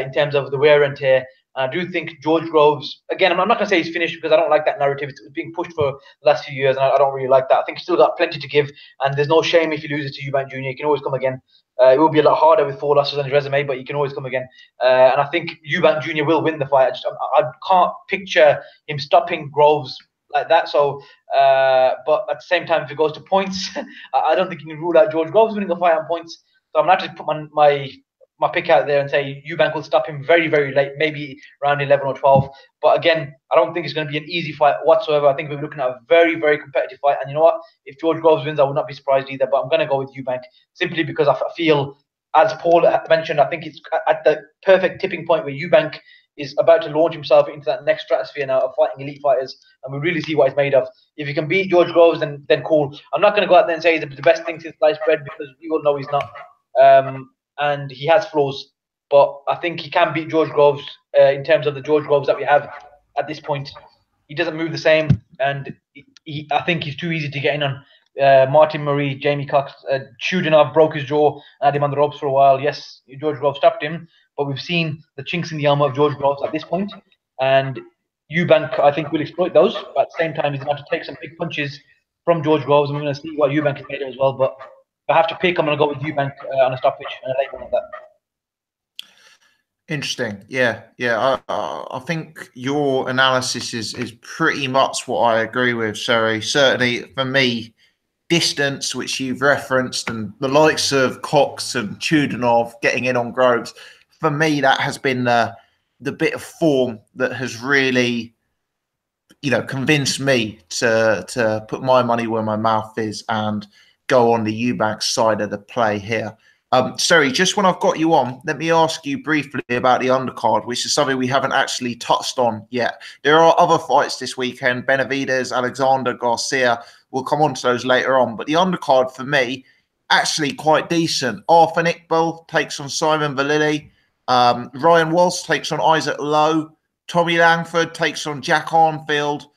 in terms of the wear and tear. And I do think George Groves, again, I'm not going to say he's finished, because I don't like that narrative. It's being pushed for the last few years, and I don't really like that. I think he's still got plenty to give, and there's no shame if he loses to Eubank Jr. He can always come again. It will be a lot harder with 4 losses on his resume, but he can always come again. And I think Eubank Jr. will win the fight. I can't picture him stopping Groves like that. So, but at the same time, if it goes to points, I don't think you can rule out George Groves winning the fight on points. So I'm going to have to put my pick out there and say Eubank will stop him very, very late, maybe around 11 or 12. But again, I don't think it's going to be an easy fight whatsoever. I think we're looking at a very, very competitive fight. And you know what? If George Groves wins, I would not be surprised either. But I'm going to go with Eubank simply because I feel, as Paul mentioned, I think it's at the perfect tipping point where Eubank is about to launch himself into that next stratosphere now of fighting elite fighters, and we really see what he's made of. If he can beat George Groves, then cool. I'm not going to go out there and say he's the best thing since sliced bread, because we all know he's not. And he has flaws, but I think he can beat George Groves in terms of the George Groves that we have at this point. He doesn't move the same, and I think he's too easy to get in on. Martin Murray, Jamie Cox, Chudinov broke his jaw and had him on the ropes for a while. Yes, George Groves stopped him, but we've seen the chinks in the armor of George Groves at this point, and Eubank, I think, will exploit those. But at the same time, he's going to have to take some big punches from George Groves, and we're going to see what Eubank is made of as well. But if I have to pick, I'm going to go with Eubank on a stoppage and a late one like that.
Interesting. Yeah. I think your analysis is pretty much what I agree with, Suri. Certainly for me, distance, which you've referenced, and the likes of Cox and Chudinov getting in on Groves, for me, that has been the bit of form that has really, convinced me to put my money where my mouth is and go on the Eubank side of the play here. Suri, just when I've got you on, let me ask you briefly about the undercard, which is something we haven't actually touched on yet. There are other fights this weekend, Benavidez, Alexander, Garcia. We'll come on to those later on. But the undercard, for me, actually quite decent. Arthur Iqbal takes on Simon Vallily. Ryan Walsh takes on Isaac Lowe. Tommy Langford takes on Jack Arnfield.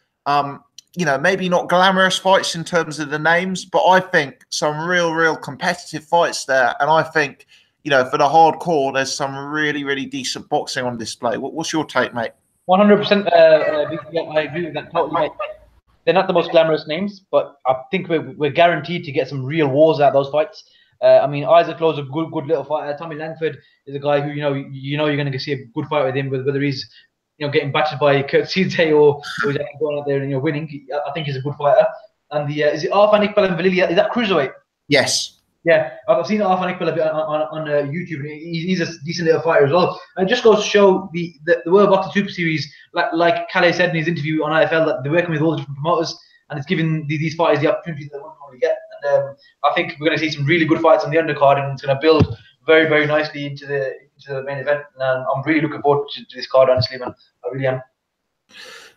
you know, maybe not glamorous fights in terms of the names, but I think some real competitive fights there. And I think, you know, for the hardcore, there's some really decent boxing on display. What's your take, mate?
100%. Yeah, I agree with that totally, mate. They're not the most glamorous names, but I think we're guaranteed to get some real wars out of those fights. I mean, Isaac Lowe's a good little fighter. Tommy Langford is a guy who you're going to see a good fight with him, whether he's getting battered by Kurt Sidze or he's actually going out there and winning. I think he's a good fighter. And is it Arfan Iqbal and Valilia? Is that cruiserweight?
Yes.
Yeah, I've seen Arfan Iqbal a bit on YouTube. He's a decent little fighter as well. And it just goes to show the World Boxing Super Series, like Calais said in his interview on IFL, that they're working with all the different promoters, and it's giving these fighters the opportunity that they won't normally get. And I think we're going to see some really good fights on the undercard, and it's going to build very nicely into the main event. And I'm really looking forward to this card, honestly, man. I really am.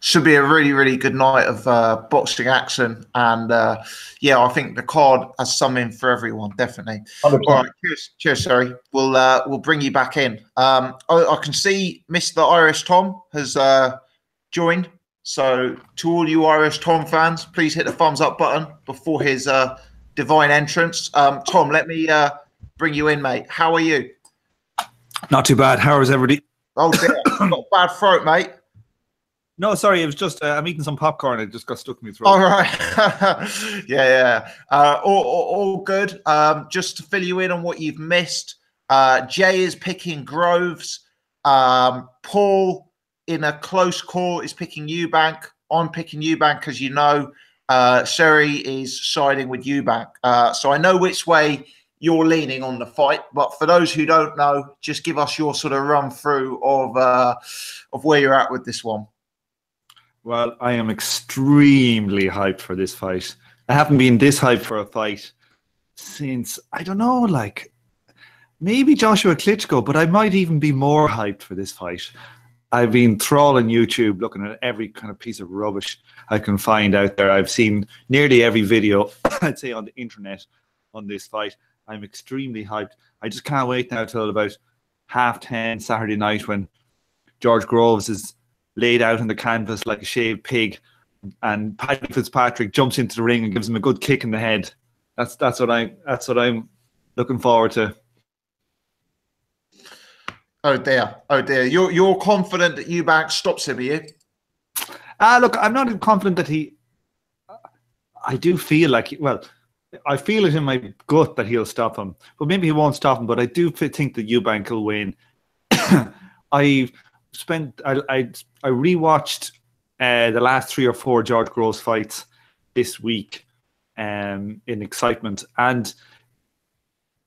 Should be a really good night of boxing action, and yeah, I think the card has something for everyone, definitely.
100%.
All right, cheers, sorry. We'll bring you back in. I can see Mr. Irish Tom has joined. So to all you Irish Tom fans, please hit the thumbs up button before his divine entrance. Tom, let me bring you in, mate. How are you?
Not too bad. How is everybody?
Oh dear, I've got a bad throat, mate.
No, sorry, it was just I'm eating some popcorn. It just got stuck in my throat.
All right. yeah. All good. Just to fill you in on what you've missed, Jay is picking Groves. Paul, in a close call, is picking Eubank. I'm picking Eubank, as you know. Sherry is siding with Eubank. So I know which way you're leaning on the fight, but for those who don't know, just give us your sort of run through of where you're at with this one.
Well, I am extremely hyped for this fight. I haven't been this hyped for a fight since, I don't know, like maybe Joshua Klitschko, but I might even be more hyped for this fight. I've been trawling YouTube, looking at every kind of piece of rubbish I can find out there. I've seen nearly every video, I'd say, on the internet on this fight. I'm extremely hyped. I just can't wait now till about 10:30 Saturday night when George Groves is laid out on the canvas like a shaved pig, and Paddy Fitzpatrick jumps into the ring and gives him a good kick in the head. That's what I'm looking forward to.
Oh dear. You're confident that Eubank stops him, are you?
Look, I'm not confident that he. I do feel like I feel it in my gut that he'll stop him, but maybe he won't stop him. But I do think that Eubank will win. I rewatched the last 3 or 4 George Groves fights this week in excitement, and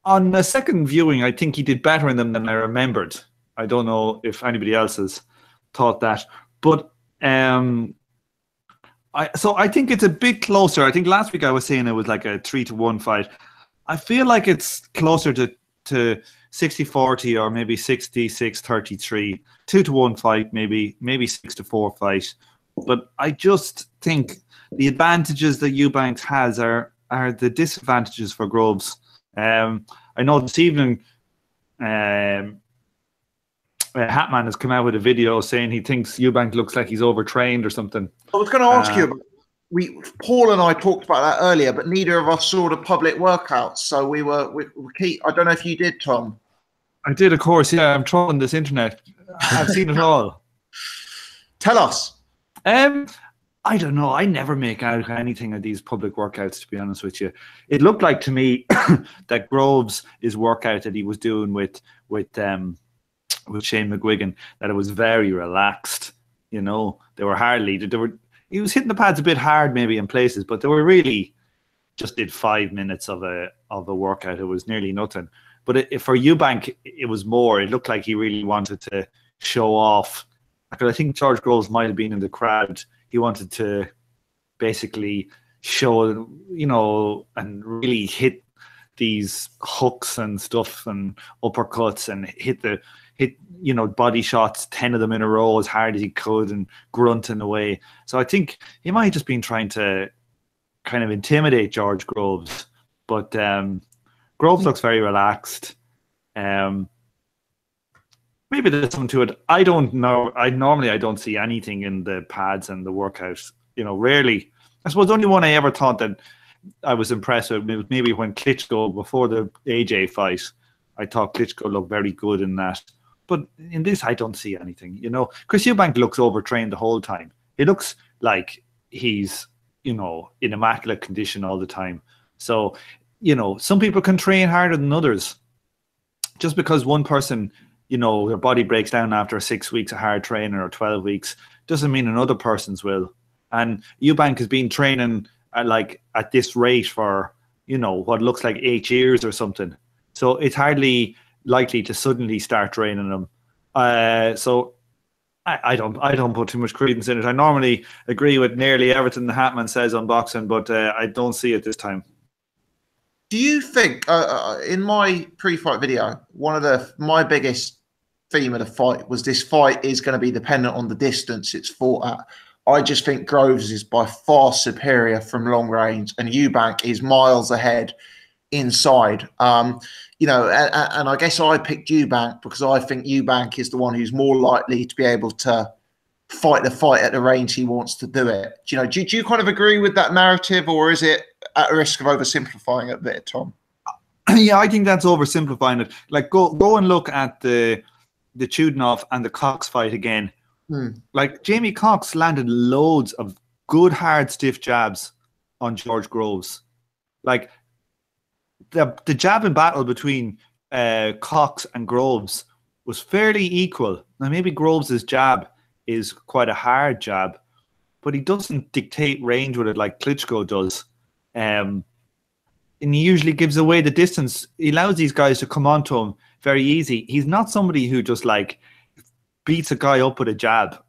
on the second viewing, I think he did better in them than I remembered. I don't know if anybody else has thought that, but I think it's a bit closer. I think last week I was saying it was like a 3-1 fight. I feel like it's closer to 60-40 or maybe 66-33, 2-1 fight, maybe 6-4 fight. But I just think the advantages that Eubanks has are the disadvantages for Groves. I know this evening Hatman has come out with a video saying he thinks Eubank looks like he's overtrained or something.
I was going to ask you, Paul and I talked about that earlier, but neither of us saw the public workouts. So we I don't know if you did, Tom.
I did, of course. Yeah, I'm trolling this internet. I've seen it all.
Tell us.
I don't know. I never make out anything of these public workouts, to be honest with you. It looked like to me that Groves' workout that he was doing with Shane McGuigan, that it was very relaxed. You know, they were hardly. He was hitting the pads a bit hard, maybe in places, but they were really just did 5 minutes of a workout. It was nearly nothing. But for Eubank, it was more. It looked like he really wanted to show off. Because I think George Groves might have been in the crowd. He wanted to basically show, and really hit these hooks and stuff and uppercuts and hit body shots, 10 of them in a row as hard as he could and grunting away. So I think he might have just been trying to kind of intimidate George Groves. But Groves looks very relaxed. Maybe there's something to it. I don't know. I don't see anything in the pads and the workouts. Rarely I suppose the only one I ever thought that I was impressed with was maybe when Klitschko, before the AJ fight, I thought Klitschko looked very good in that. But in this, I don't see anything. You know, Chris Eubank looks overtrained the whole time. He looks like he's, you know, in immaculate condition all the time. So, you know, some people can train harder than others. Just because one person, you know, their body breaks down after 6 weeks of hard training or 12 weeks doesn't mean another person's will. And Eubank has been training at this rate for, you know, what looks like 8 years or something. So it's hardly likely to suddenly start training him. So I don't put too much credence in it. I normally agree with nearly everything the Hatman says on boxing, but I don't see it this time.
Do you think, in my pre-fight video, one of my biggest theme of the fight was this fight is going to be dependent on the distance it's fought at. I just think Groves is by far superior from long range, and Eubank is miles ahead inside. You know, and I guess I picked Eubank because I think Eubank is the one who's more likely to be able to fight the fight at the range he wants to do it. Do you kind of agree with that narrative, or is it at risk of oversimplifying it a bit, Tom?
Yeah, I think that's oversimplifying it. Like, go and look at the Chudinov and the Cox fight again. Like, Jamie Cox landed loads of good, hard, stiff jabs on George Groves. Like, the jabbing battle between Cox and Groves was fairly equal. Now, maybe Groves' jab is quite a hard jab, but he doesn't dictate range with it like Klitschko does. And he usually gives away the distance. He allows these guys to come onto him very easy. He's not somebody who just like beats a guy up with a jab.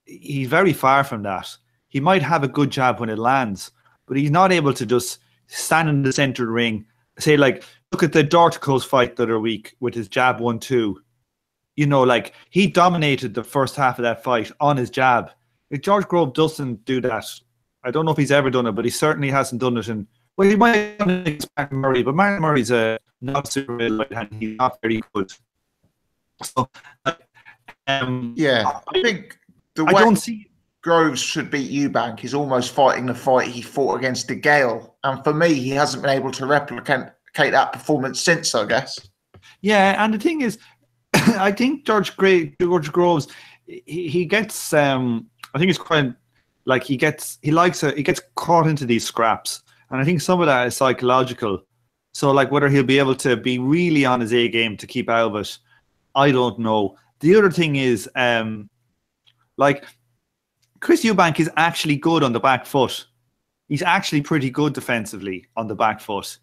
He's very far from that. He might have a good jab when it lands, but he's not able to just stand in the center of the ring. Say, like, look at the Dorticos fight the other week with his jab 1-2. You know, like, he dominated the first half of that fight on his jab. If George Grove doesn't do that, I don't know if he's ever done it, but he certainly hasn't done it. Well, he might have done it against Mark Murray, but Mark Murray's not super middleweight and he's not very good. So,
yeah, I think the way Groves should beat Eubank is almost fighting the fight he fought against De Gale. And for me, he hasn't been able to replicate that performance since, I guess. Yeah,
and the thing is, I think George Groves, he gets, I think it's quite, like, he gets caught into these scraps. And I think some of that is psychological. So, like, whether he'll be able to be really on his A game to keep out of it, I don't know. The other thing is, like, Chris Eubank is actually good on the back foot. He's actually pretty good defensively on the back foot.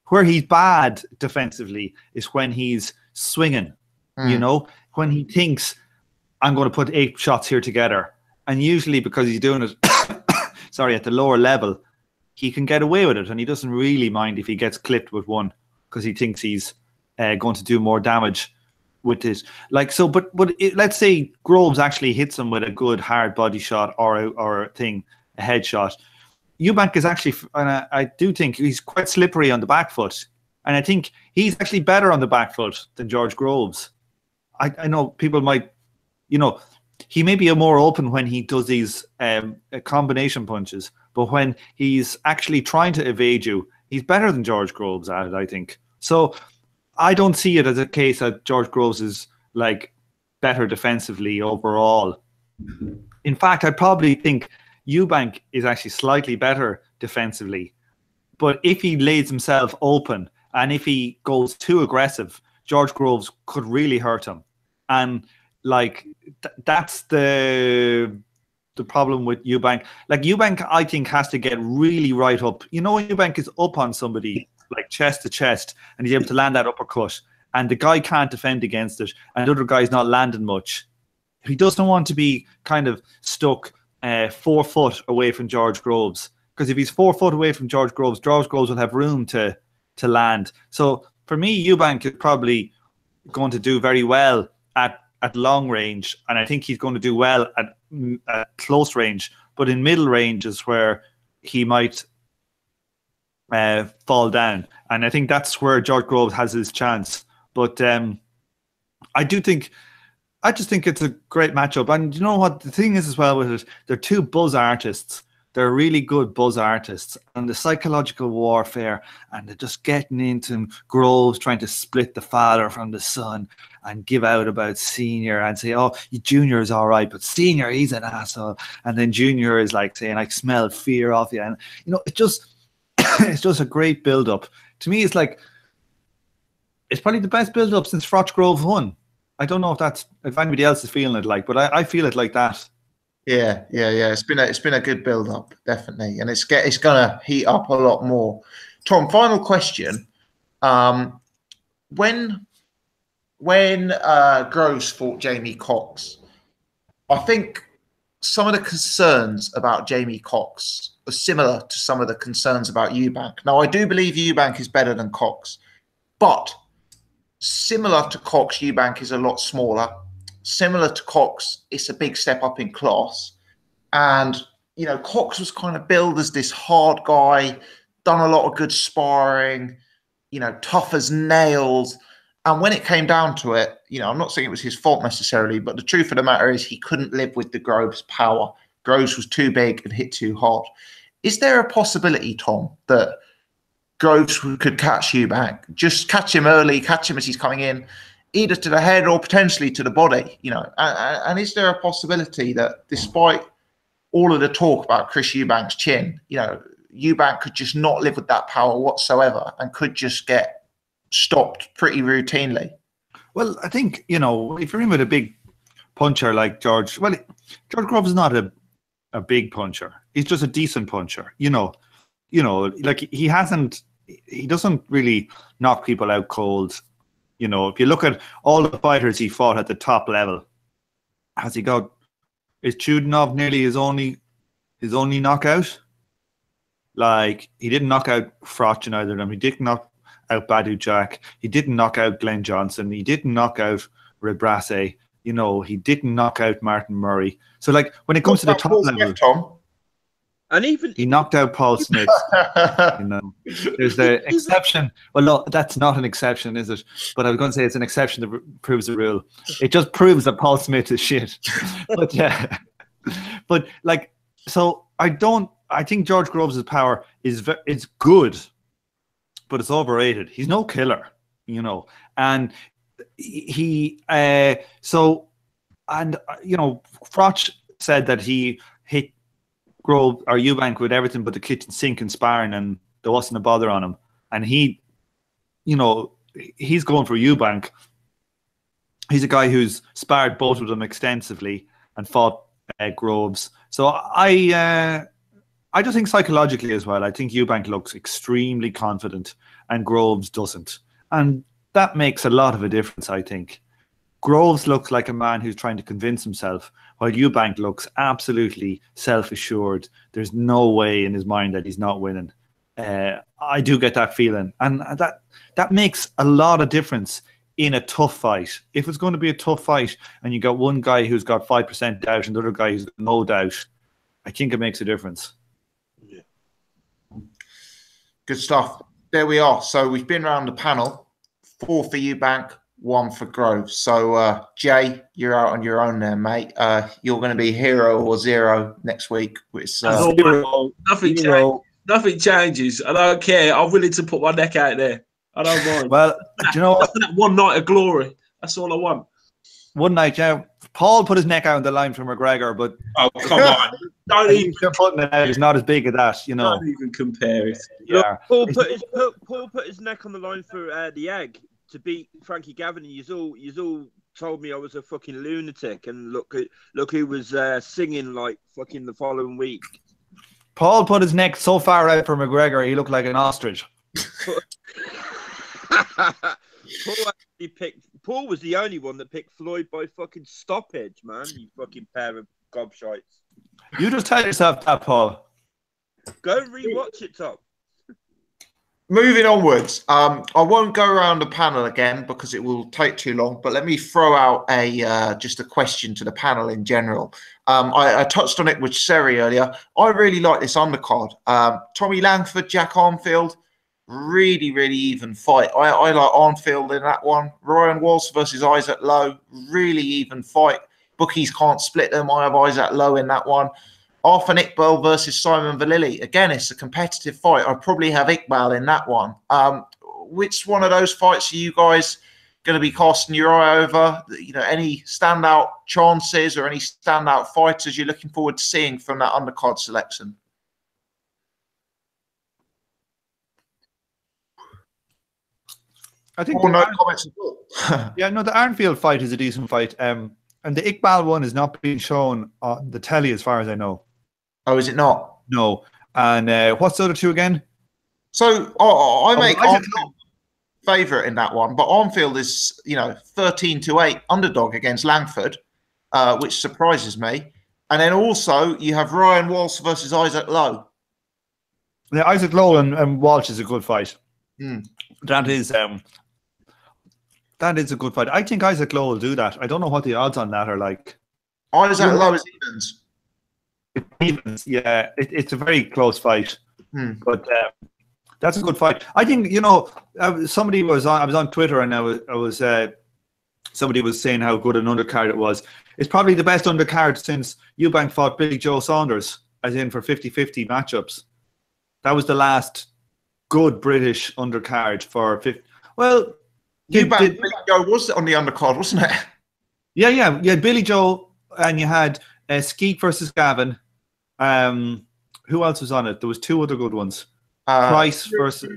Where he's bad defensively is when he's swinging, you know, when he thinks, I'm going to put 8 shots here together. And usually because he's doing it, at the lower level, he can get away with it. And he doesn't really mind if he gets clipped with one because he thinks he's going to do more damage with this. Like, so, but let's say Groves actually hits him with a good hard body shot or a headshot. Eubank is actually, and I do think he's quite slippery on the back foot. And I think he's actually better on the back foot than George Groves. I know people might, you know, he may be more open when he does these combination punches, but when he's actually trying to evade you, he's better than George Groves at it, I think. So I don't see it as a case that George Groves is like better defensively overall. In fact, I probably think Eubank is actually slightly better defensively. But if he lays himself open and if he goes too aggressive, George Groves could really hurt him. And like that's the problem with Eubank. Like, Eubank, I think, has to get really right up. You know, when Eubank is up on somebody, like chest to chest, and he's able to land that uppercut, and the guy can't defend against it, and the other guy's not landing much. He doesn't want to be kind of stuck 4 foot away from George Groves, because if he's 4 foot away from George Groves will have room to land. So for me, Eubank is probably going to do very well at long range, and I think he's going to do well at close range, but in middle range is where he might fall down, and I think that's where George Groves has his chance. But I just think it's a great matchup. And you know what the thing is as well with it, they're two buzz artists. they're really good buzz artists, and the psychological warfare, and they're just getting into Groves trying to split the father from the son and give out about Senior and say, oh, Junior is all right, but Senior, he's an asshole. And then Junior is like saying, I smell fear off you. And, you know, it just, it's just a great build-up. To me, it's like, it's probably the best build-up since Froch Grove won. I don't know if anybody else is feeling it like, but I feel it like that.
Yeah. It's been a good build up, definitely, and it's gonna heat up a lot more. Tom, final question: when Groves fought Jamie Cox, I think some of the concerns about Jamie Cox are similar to some of the concerns about Eubank. Now, I do believe Eubank is better than Cox, but similar to Cox, Eubank is a lot smaller. Similar to Cox, it's a big step up in class. And, you know, Cox was kind of billed as this hard guy, done a lot of good sparring, you know, tough as nails. And when it came down to it, you know, I'm not saying it was his fault necessarily, but the truth of the matter is he couldn't live with the Groves power. Groves was too big and hit too hard. Is there a possibility, Tom, that Groves could catch Eubank, just catch him early, catch him as he's coming in, either to the head or potentially to the body, you know? And is there a possibility that despite all of the talk about Chris Eubank's chin, you know, Eubank could just not live with that power whatsoever and could just get stopped pretty routinely? Well,
I think, you know, if you're in with a big puncher like George, well, George Groves is not a big puncher. He's just a decent puncher, you know, like he doesn't really knock people out cold. You know, if you look at all the fighters he fought at the top level, has he got, is Chudinov nearly his only knockout? Like, he didn't knock out Froch in either of them. He didn't knock out Badu Jack. He didn't knock out Glenn Johnson. He didn't knock out Rebrasse. You know, he didn't knock out Martin Murray. So, like, when it comes to the top level,
Tom?
And even
he knocked out Paul Smith. You know, there's the exception. Well, no, that's not an exception, is it? But I was going to say it's an exception that proves the rule. It just proves that Paul Smith is shit. But yeah, but like, so I think George Groves' power is good, but it's overrated. He's no killer, you know, and you know, Froch said that he hit Grove or Eubank with everything but the kitchen sink and sparring, and there wasn't a bother on him. And he, you know, he's going for Eubank. He's a guy who's sparred both of them extensively and fought Groves. So I just think psychologically as well, I think Eubank looks extremely confident and Groves doesn't. And that makes a lot of a difference, I think. Groves looks like a man who's trying to convince himself, while Eubank looks absolutely self-assured. There's no way in his mind that he's not winning. I do get that feeling. And that makes a lot of difference in a tough fight. If it's going to be a tough fight and you got one guy who's got 5% doubt and the other guy who's got no doubt, I think it makes a difference.
Yeah. Good stuff. There we are. So we've been around the panel. 4 for Eubank, 1 for Groves. So, Jay, you're out on your own there, mate. You're going to be hero or zero next week. Which,
Nothing changes. I don't care. I'm willing to put my neck out there. I don't mind.
Well, do you know what?
That one night of glory. That's all I want.
One night, yeah. Paul put his neck out on the line for McGregor, but
oh, come on. Don't even
putting it out. He's not as big as that, you know.
Don't even compare it.
Yeah.
Paul put his neck on the line for the egg to beat Frankie Gavin. You all told me I was a fucking lunatic, and look who was singing like fucking the following week.
Paul put his neck so far out for McGregor, he looked like an ostrich.
Paul was the only one that picked Floyd by fucking stoppage, man. You fucking pair of gobshites.
You just tell yourself that, Paul.
Go and rewatch it, Tom.
Moving onwards, I won't go around the panel again because it will take too long, but let me throw out just a question to the panel in general. I touched on it with Seri earlier. I really like this undercard. Tommy Langford, Jack Armfield, really, really even fight. I like Armfield in that one. Ryan Walsh versus Isaac Lowe, really even fight. Bookies can't split them. I have Isaac Lowe in that one. Arthur Iqbal versus Simon Vallily. Again, it's a competitive fight. I'd probably have Iqbal in that one. Which one of those fights are you guys going to be casting your eye over? You know, any standout chances or any standout fighters you're looking forward to seeing from that undercard selection?
I think
no comments at all.
Yeah, no, the Arnfield fight is a decent fight. And the Iqbal one is not being shown on the telly as far as I know.
Oh, is it not?
No. And what's the other two again?
So I make Arnfield favourite in that one, but Arnfield is, 13-8 underdog against Langford, which surprises me. And then also you have Ryan Walsh versus Isaac Lowe.
Yeah, Isaac Lowe and Walsh is a good fight.
Mm.
That is a good fight. I think Isaac Lowe will do that. I don't know what the odds on that are like.
Isaac Lowe is evens.
Evens, yeah. It's a very close fight.
Mm.
But that's a good fight. I think, somebody was on, I was on Twitter and somebody was saying how good an undercard it was. It's probably the best undercard since Eubank fought Billy Joe Saunders, as in for 50-50 matchups. That was the last good British undercard for 50. Well,
Billy Joe was on the undercard, wasn't it?
Yeah. You had Billy Joe and you had Skeet versus Gavin. Who else was on it? There was two other good ones. Price versus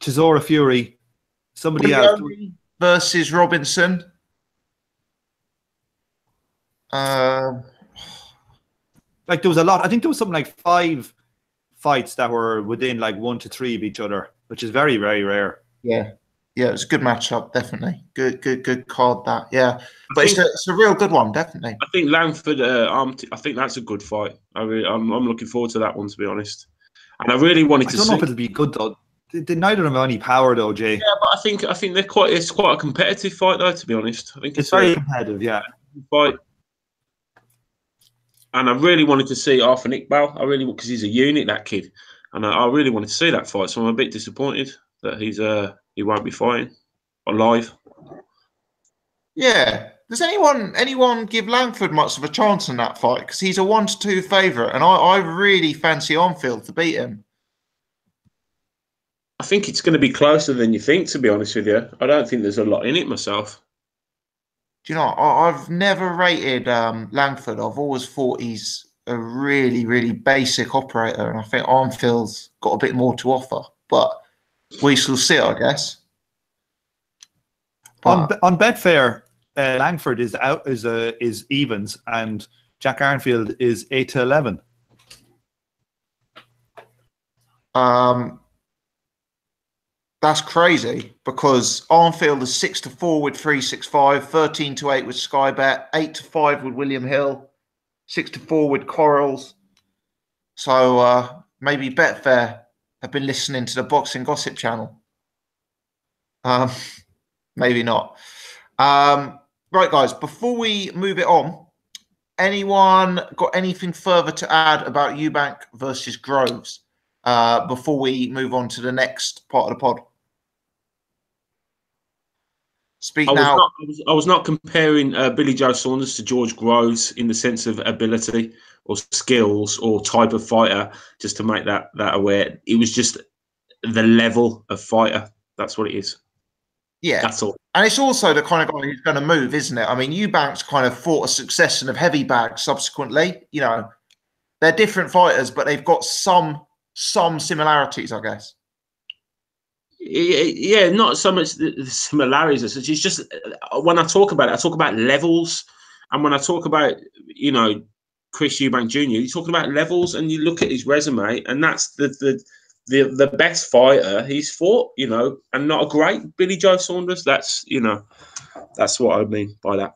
Chisora Fury. Somebody else
versus Robinson.
Like there was a lot. I think there was something like 5 fights that were within like 1 to 3 of each other, which is very, very rare.
Yeah, it was a good matchup, definitely. Good card that. Yeah, but it's a real good one, definitely.
I think Langford. I think that's a good fight. I'm looking forward to that one, to be honest. And I really wanted to.
I don't know if it'll be good though. Neither of them have any power though, Jay.
Yeah, but I think they're quite. It's quite a competitive fight though, to be honest. I think
it's very competitive. Yeah.
Fight. And I really wanted to see Arthur Iqbal. Because he's a unit, that kid, and I really wanted to see that fight. So I'm a bit disappointed that he won't be fighting live.
Yeah. Does anyone give Langford much of a chance in that fight? Because he's a 1-2 favourite, and I really fancy Arnfield to beat him.
I think it's going to be closer than you think, to be honest with you. I don't think there's a lot in it myself.
Do you know, I've never rated Langford. I've always thought he's a really, really basic operator, and I think Arnfield's got a bit more to offer. But we shall see, I guess.
On Betfair, Langford is evens, and Jack Arnfield is 8-11.
That's crazy because Arnfield is 6-4 with 365, 13-8 with Sky Bet, 8-5 with William Hill, 6-4 with Corals. So maybe Betfair have been listening to the Boxing Gossip channel. Maybe not. Right, guys, before we move it on, anyone got anything further to add about Eubank versus Groves before we move on to the next part of the pod? Speak now.
I was not comparing Billy Joe Saunders to George Groves in the sense of ability or skills or type of fighter, just to make that aware. It was just the level of fighter. That's what it is.
Yeah.
That's all.
And it's also the kind of guy who's going to move, isn't it? I mean, Eubank's kind of fought a succession of heavy bags subsequently. You know, they're different fighters, but they've got some similarities, I guess.
Yeah, not so much the similarities as such. It's just when I talk about it, I talk about levels. And when I talk about, Chris Eubank Jr., you're talking about levels, and you look at his resume, and that's the best fighter he's fought, and not a great Billy Joe Saunders. That's what I mean by that.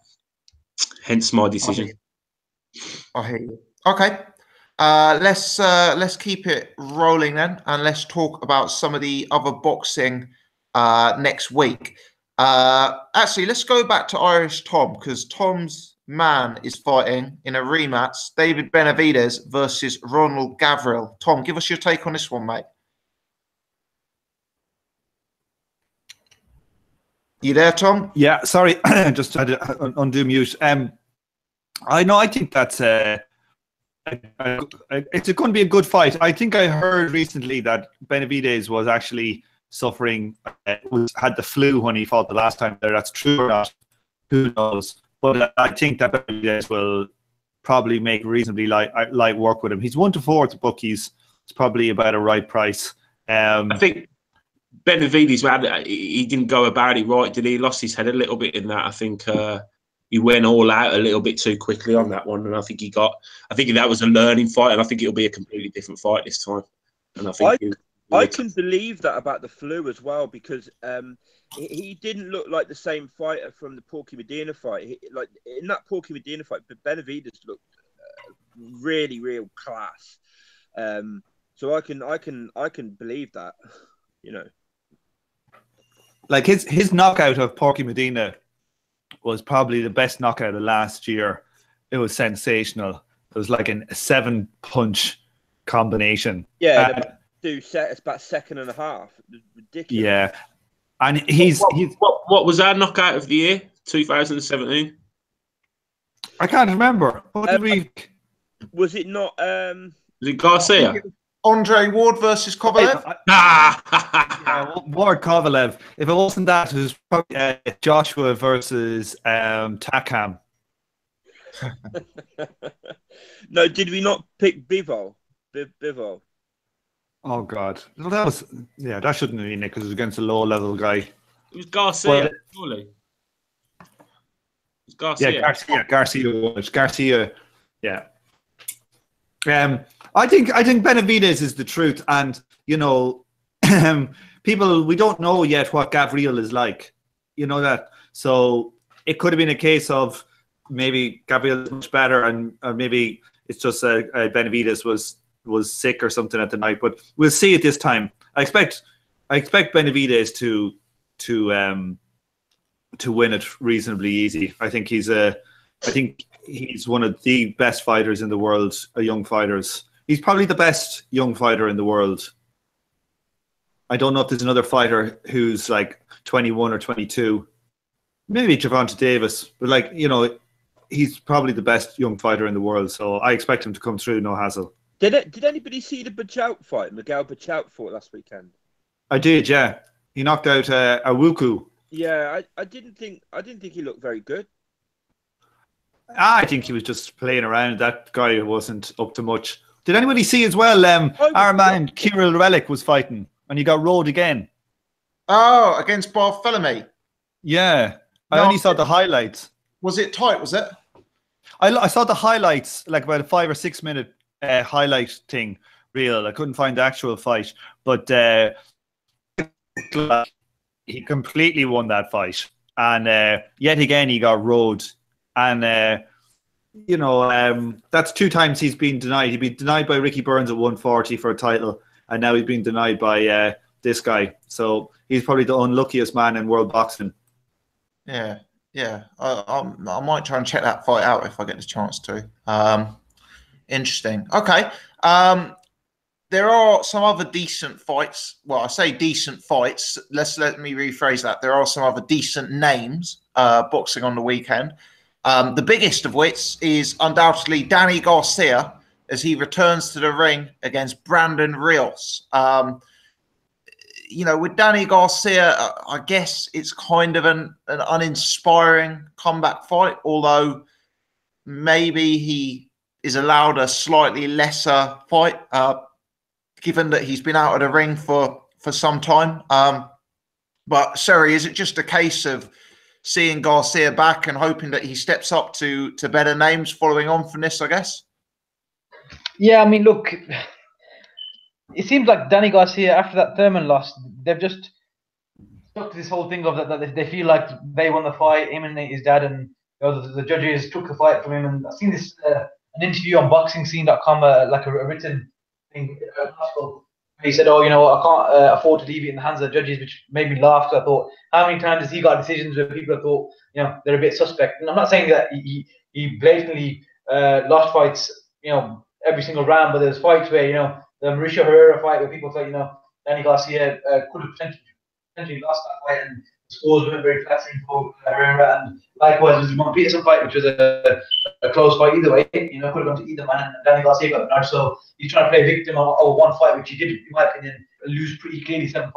Hence my decision.
I hear you. Okay. Let's keep it rolling then, and let's talk about some of the other boxing next week. Actually, let's go back to Irish Tom, because Tom's man is fighting in a rematch, David Benavidez versus Ronald Gavril. Tom, give us your take on this one, mate. You there, Tom?
Yeah, sorry, just had to undo mute. I know. I think that's it's going to be a good fight. I think I heard recently that Benavidez was actually suffering, had the flu when he fought the last time. Whether that's true or not, who knows? But I think that Benavidez will probably make reasonably light work with him. He's 1-4 at the bookies. It's probably about a right price.
I think Benavidez, man, he didn't go about it right, did he? He lost his head a little bit in that. I think he went all out a little bit too quickly on that one, and I think that was a learning fight, and I think it'll be a completely different fight this time. And I think
I can believe that about the flu as well, because he didn't look like the same fighter from the Porky Medina fight. Like in that Porky Medina fight, but Benavidez looked really real class. So I can believe that, you know.
Like his knockout of Porky Medina was probably the best knockout of last year. It was sensational. It was like a 7-punch combination.
Yeah, it's about second and a half. Ridiculous.
Yeah, and he's
what was our knockout of the year? 2017.
I can't remember. What did we?
Was it not?
Was it Garcia?
Andre Ward versus Kovalev?
Ward Kovalev. If it wasn't that, it was probably Joshua versus Takam.
No, did we not pick Bivol? Bivol.
Oh God, well, that shouldn't have been it because it was against a low-level guy.
It was Garcia, surely. It was Garcia.
Yeah, Garcia. Yeah. I think Benavidez is the truth, and you know, people, we don't know yet what Gabriel is like. You know that, so it could have been a case of maybe Gabriel is much better, and maybe it's just Benavidez was sick or something at the night. But we'll see it this time. I expect Benavidez to win it reasonably easy. I think he's one of the best fighters in the world, young fighters. He's probably the best young fighter in the world. I don't know if there's another fighter who's like 21 or 22. Maybe Gervonta Davis, but like, you know, he's probably the best young fighter in the world. So I expect him to come through, no hassle.
Did anybody see the Bachout fight? Miguel Bachout fought last weekend.
I did, yeah. He knocked out Awuku.
Yeah, I didn't think he looked very good.
I think he was just playing around. That guy wasn't up to much. Did anybody see as well? Our man Kirill Relic was fighting, and he got rolled again.
Oh, against Bartholomew.
Yeah, I only saw the highlights.
Was it tight? Was it?
I saw the highlights, like about a 5 or 6 minute highlight thing. Real. I couldn't find the actual fight, but he completely won that fight, and yet again he got rolled. And you know, that's 2 times he's been denied. He'd been denied by Ricky Burns at 140 for a title, and now he's been denied by this guy. So he's probably the unluckiest man in world boxing.
Yeah. I might try and check that fight out if I get the chance to. Interesting. Okay. There are some other decent fights. Well, I say decent fights. Let me rephrase that. There are some other decent names boxing on the weekend. The biggest of which is undoubtedly Danny Garcia as he returns to the ring against Brandon Rios. You know, with Danny Garcia, I guess it's kind of an uninspiring comeback fight, although maybe he is allowed a slightly lesser fight, given that he's been out of the ring for some time. But, Sherry, is it just a case of seeing Garcia back and hoping that he steps up to better names following on from this, I guess?
Yeah, I mean, look, it seems like Danny Garcia, after that Thurman loss, they've just stuck to this whole thing of that they feel like they won the fight, him and his dad, and you know, the judges took the fight from him. And I've seen this an interview on boxingscene.com, like a written thing. He said, "Oh, you know, I can't afford to leave it in the hands of the judges," which made me laugh. I thought, how many times has he got decisions where people have thought, you know, they're a bit suspect? And I'm not saying that he blatantly lost fights, you know, every single round, but there's fights where, you know, the Mauricio Herrera fight where people thought, you know, Danny Garcia could have potentially lost that fight, and scores weren't very flattering for Herrera, and likewise with the Mon Peterson fight, which was a close fight either way. Could have gone to either man, and Danny Garcia got the nod. So he's trying to play victim of one fight, which he did, in my opinion, lose pretty clearly 7-5.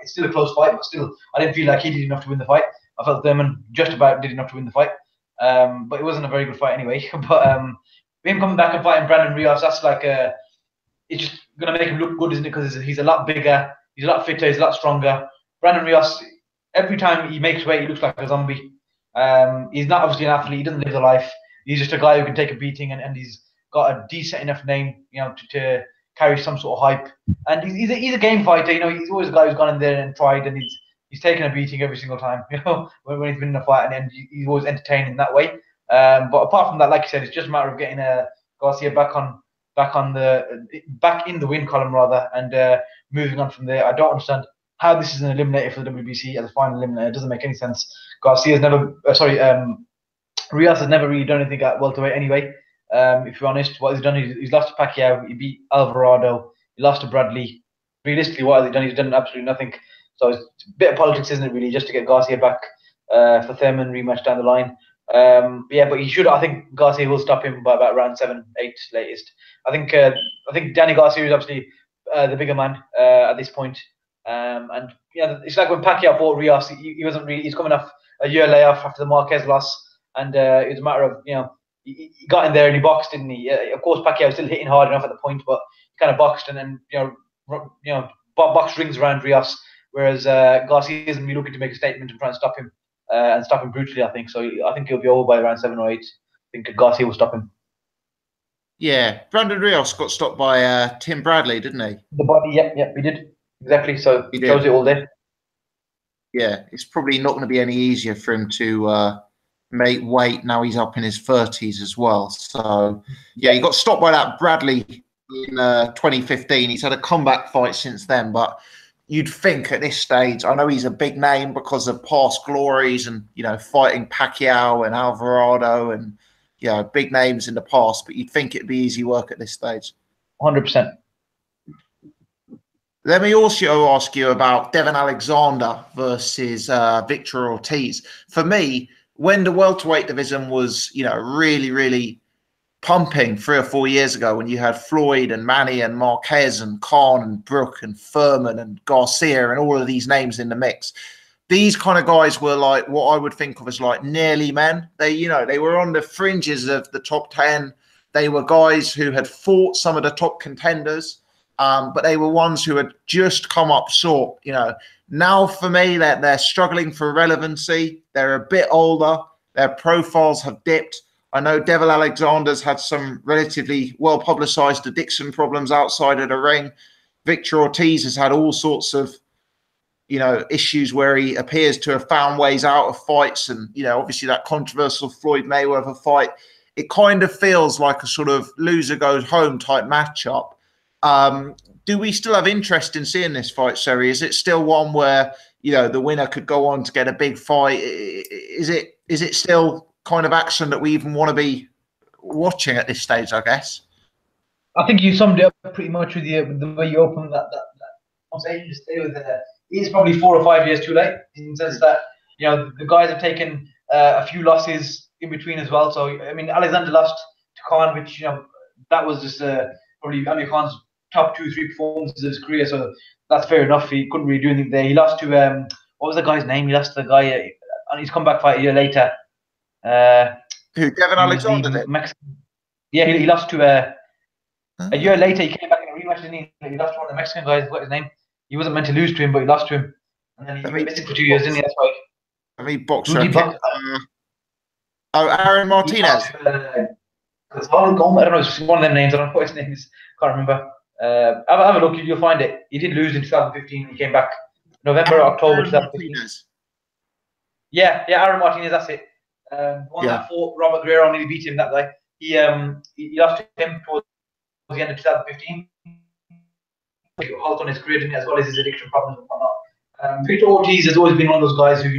It's still a close fight, but still, I didn't feel like he did enough to win the fight. I felt Thurman just about did enough to win the fight, but it wasn't a very good fight anyway. But him coming back and fighting Brandon Rios, that's like it's just gonna make him look good, isn't it? Because he's a lot bigger, he's a lot fitter, he's a lot stronger. Brandon Rios, every time he makes weight, he looks like a zombie. He's not obviously an athlete, he doesn't live the life. He's just a guy who can take a beating, and he's got a decent enough name, to carry some sort of hype. And he's a game fighter, he's always a guy who's gone in there and tried, and he's taken a beating every single time, when he's been in a fight, and then he's always entertaining that way. But apart from that, like you said, it's just a matter of getting Garcia back in the win column rather, and moving on from there. I don't understand how this is an eliminator for the WBC as a final eliminator. It doesn't make any sense. Rios has never really done anything at welterweight anyway. If you're honest, what he's done, he's lost to Pacquiao, he beat Alvarado, he lost to Bradley. Realistically, what has he done? He's done absolutely nothing. So it's a bit of politics, isn't it, really, just to get Garcia back for Thurman rematch down the line. But he should. I think Garcia will stop him by about round 7, 8 latest. I think Danny Garcia is obviously the bigger man at this point. And it's like when Pacquiao fought Rios, he wasn't really. He's coming off a year layoff after the Marquez loss, and it was a matter of he got in there and he boxed, didn't he? Of course, Pacquiao was still hitting hard enough at the point, but he kind of boxed and then boxed rings around Rios, whereas Garcia isn't really looking to make a statement and try and stop him. And stop him brutally, I think. So I think he'll be over by around 7 or 8. I think Garcia will stop him.
Yeah, Brandon Rios got stopped by Tim Bradley, didn't he?
The body, yeah, he did. Exactly, so he shows it all day.
Yeah, it's probably not going to be any easier for him to make weight now he's up in his 30s as well. So, yeah, he got stopped by that Bradley in 2015. He's had a comeback fight since then, but you'd think at this stage, I know he's a big name because of past glories and, fighting Pacquiao and Alvarado and, big names in the past, but you'd think it'd be easy work at this stage.
100%.
Let me also ask you about Devon Alexander versus Victor Ortiz. For me, when the welterweight division was, really, really pumping 3 or 4 years ago, when you had Floyd and Manny and Marquez and Khan and Brook and Furman and Garcia and all of these names in the mix, these kind of guys were like what I would think of as like nearly men. They were on the fringes of the top 10. They were guys who had fought some of the top contenders, but they were ones who had just come up short. Now for me, they're struggling for relevancy. They're a bit older. Their profiles have dipped. I know Devon Alexander's had some relatively well-publicized addiction problems outside of the ring. Victor Ortiz has had all sorts of, issues where he appears to have found ways out of fights. And, obviously that controversial Floyd Mayweather fight, it kind of feels like a sort of loser goes home type matchup. Do we still have interest in seeing this fight, Seri? Is it still one where, the winner could go on to get a big fight? Is it still kind of action that we even want to be watching at this stage, I guess?
I think you summed it up pretty much with the way you opened that. I'm saying to stay with it. It's probably 4 or 5 years too late, in the sense that the guys have taken a few losses in between as well. So I mean, Alexander lost to Khan, which that was just probably Amir Khan's top 2 or 3 performances of his career. So that's fair enough. He couldn't really do anything there. He lost to what was the guy's name? He lost to the guy, and he's come back fight a year later.
Who, Devon Alexander did?
Yeah, he lost to a year later. He came back in a rematch, didn't he? He lost to one of the Mexican guys. What his name? He wasn't meant to lose to him, but he lost to him. And then he missed it for 2 years, didn't he? That's why.
I mean, boxer. Aaron Martinez.
I don't know. It's one of them names. I don't know what his name is. Can't remember. Have a look. You'll find it. He did lose in 2015. He came back November, October 2015. Yeah, Aaron Martinez. That's it. That fought Robert Guerrero, and he beat him. That guy. He lost to him towards the end of 2015. Halt on his career, didn't he, as well as his addiction problems and whatnot. Victor Ortiz has always been one of those guys who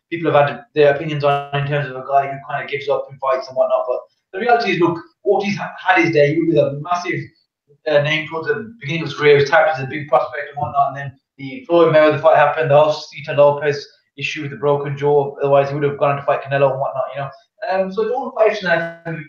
people have had their opinions on in terms of a guy who kind of gives up in fights and whatnot. But the reality is, look, Ortiz had his day. He was a massive name towards the beginning of his career. He was tapped as a big prospect and whatnot, and then the Floyd Mayweather fight happened. The whole Cita Lopez, issue with the broken jaw. Otherwise, he would have gone on to fight Canelo and whatnot, So it's all fights now. I think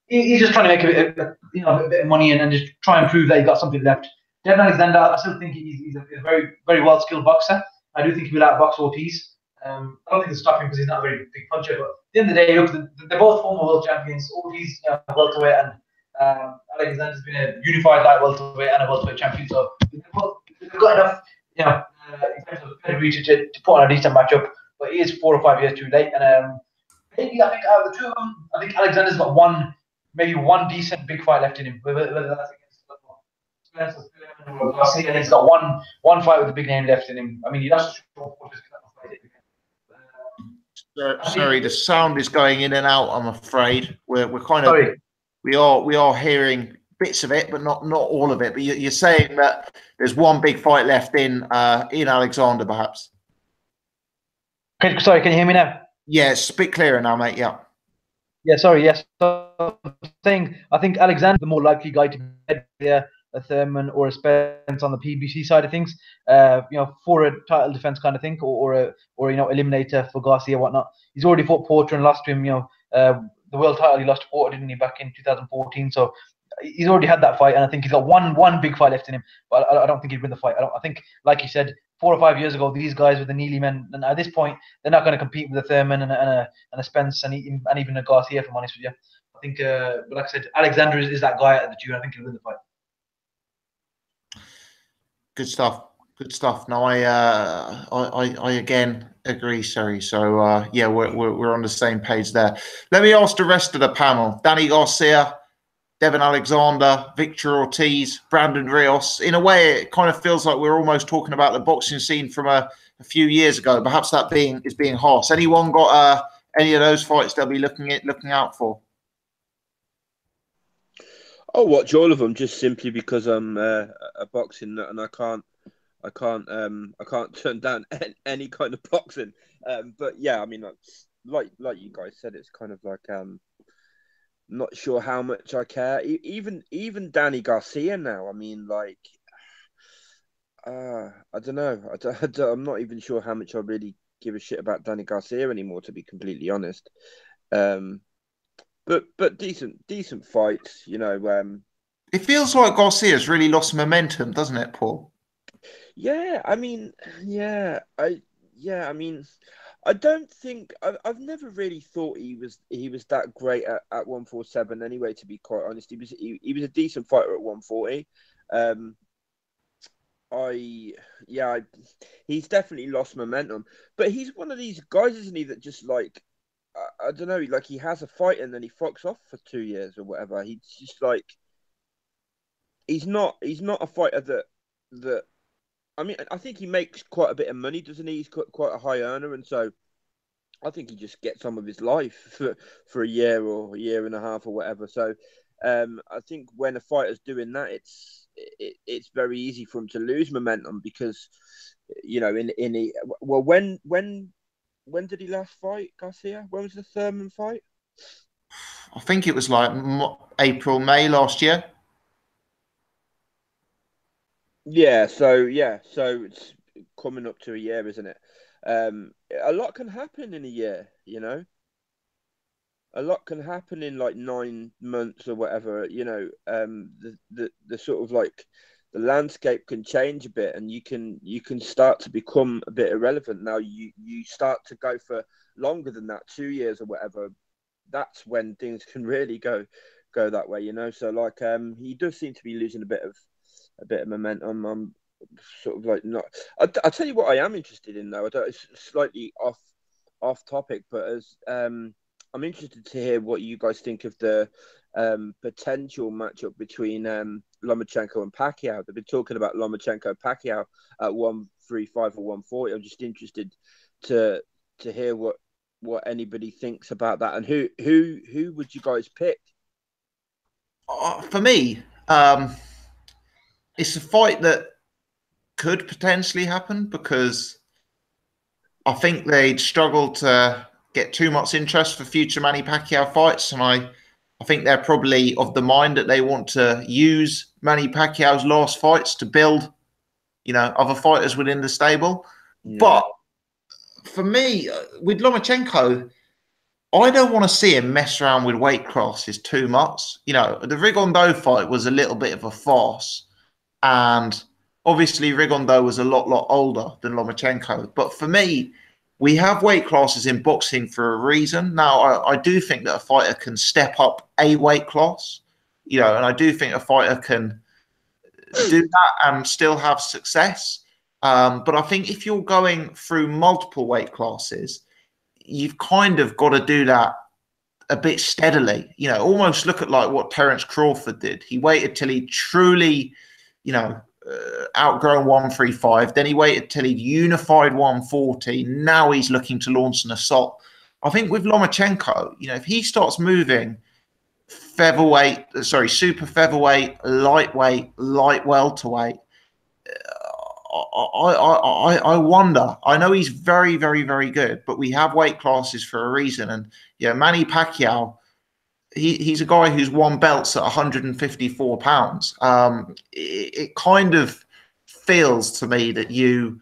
he's just trying to make a bit of money and just try and prove that he's got something left. Devin Alexander, I still think he's a very, very well skilled boxer. I do think he will outbox Ortiz. I don't think he'll stop him because he's not a very big puncher. But at the end of the day, look, they're both former world champions. Ortiz, welterweight, and Alexander's been a unified light welterweight and a welterweight champion. So they've got enough, in terms of pedigree to put on a decent matchup. But he is 4 or 5 years too late. And maybe I think out of the two of them, I think Alexander's got maybe one decent big fight left in him. Whether that's against Spencer Garcia, and he's got one fight with a big name left in him. I mean, he has to show
Sorry, the sound is going in and out. I'm afraid we're kind of we are hearing bits of it, but not all of it. But you're saying that there's one big fight left in Alexander, perhaps.
Sorry, can you hear me now?
Yeah, it's a bit clearer now, mate. Yeah.
Yeah, sorry. Yes, so I think Alexander the more likely guy to be there. A Thurman or a Spence on the PBC side of things, for a title defense kind of thing, or eliminator for Garcia, whatnot. He's already fought Porter and lost to him. The world title he lost to Porter, didn't he, back in 2014? So he's already had that fight, and I think he's got one big fight left in him. But I don't think he'd win the fight. I think, like you said, 4 or 5 years ago, these guys with the Neely men, and at this point, they're not going to compete with a Thurman and a Spence and even a Garcia. If I'm honest with you, I think, but like I said, Alexander is that guy at the two. I think he'll win the fight.
Good stuff. Good stuff. No, I again agree, sorry. So yeah, we're on the same page there. Let me ask the rest of the panel: Danny Garcia, Devin Alexander, Victor Ortiz, Brandon Rios. In a way, it kind of feels like we're almost talking about the boxing scene from a few years ago. Perhaps that is being harsh. Anyone got any of those fights they'll be looking out for?
I'll watch all of them just simply because I'm a boxing nut and I can't turn down any kind of boxing. But yeah, I mean, like you guys said, it's kind of like not sure how much I care. Even Danny Garcia now. I mean, like, I don't know. I'm not even sure how much I really give a shit about Danny Garcia anymore, to be completely honest. But decent fights,
It feels like Garcia's really lost momentum, doesn't it, Paul?
Yeah, I mean, I mean, I don't think I've never really thought he was that great at 147 anyway. To be quite honest, he was a decent fighter at 140. He's definitely lost momentum, but he's one of these guys, isn't he? That just like. I don't know, like he has a fight and then he fucks off for 2 years or whatever. He's just like he's not a fighter that I mean, I think he makes quite a bit of money, doesn't he? He's quite a high earner, and so I think he just gets on with his life for a year or a year and a half or whatever. So I think when a fighter's doing that, it's very easy for him to lose momentum because when did he last fight, Garcia? When was the Thurman fight?
I think it was like April, May last year.
Yeah, so it's coming up to a year, isn't it? A lot can happen in a year, A lot can happen in like 9 months or whatever, the sort of like the landscape can change a bit and you can start to become a bit irrelevant. Now you start to go for longer than that, 2 years or whatever. That's when things can really go that way, So like he does seem to be losing a bit of momentum. I'm sort of like not. I'll tell you what I am interested in though. It's slightly off topic, but as I'm interested to hear what you guys think of the potential matchup between Lomachenko and Pacquiao. They've been talking about Lomachenko Pacquiao at 135 or 140. I'm just interested to hear what anybody thinks about that, and who would you guys pick?
For me, it's a fight that could potentially happen because I think they'd struggle to get too much interest for future Manny Pacquiao fights, and I think they're probably of the mind that they want to use Manny Pacquiao's last fights to build, other fighters within the stable. Yeah. But for me, with Lomachenko, I don't want to see him mess around with weight classes too much. You know, the Rigondeaux fight was a little bit of a farce. And obviously, Rigondeaux was a lot older than Lomachenko. But for me, we have weight classes in boxing for a reason. Now, I do think that a fighter can step up a weight class, you know, and I do think a fighter can do that and still have success. But I think if you're going through multiple weight classes, you've kind of got to do that a bit steadily. You know, almost look at like what Terence Crawford did. He waited till he truly, you know, outgrown 135. Then he waited till he'd unified 140. Now he's looking to launch an assault. I think with Lomachenko, you know, if he starts moving super featherweight, lightweight, light welterweight, I wonder. I know he's very good, but we have weight classes for a reason. And yeah, Manny Pacquiao, he's a guy who's won belts at 154 pounds. It kind of feels to me that you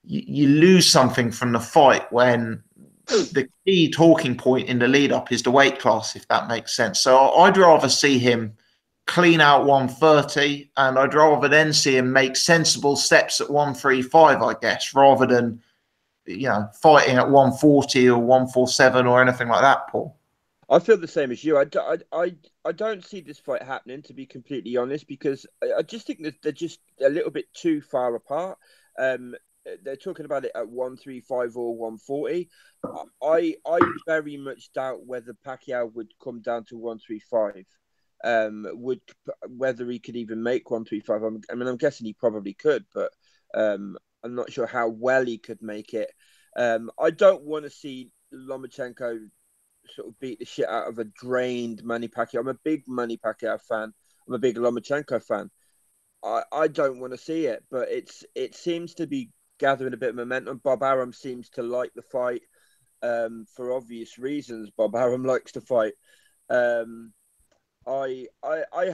lose something from the fight when the key talking point in the lead up is the weight class, if that makes sense. So I'd rather see him clean out 130, and I'd rather then see him make sensible steps at 135, I guess, rather than, you know, fighting at 140 or 147 or anything like that, Paul.
I feel the same as you. I don't see this fight happening, to be completely honest, because I just think that they're just a little bit too far apart. They're talking about it at 135 or 140. I very much doubt whether Pacquiao would come down to 135. Whether he could even make 135. I'm guessing he probably could, but I'm not sure how well he could make it. I don't want to see Lomachenko sort of beat the shit out of a drained Manny Pacquiao. I'm a big Manny Pacquiao fan. I'm a big Lomachenko fan. I don't want to see it, but it seems to be gathering a bit of momentum. Bob Arum seems to like the fight for obvious reasons. Bob Arum likes to fight. I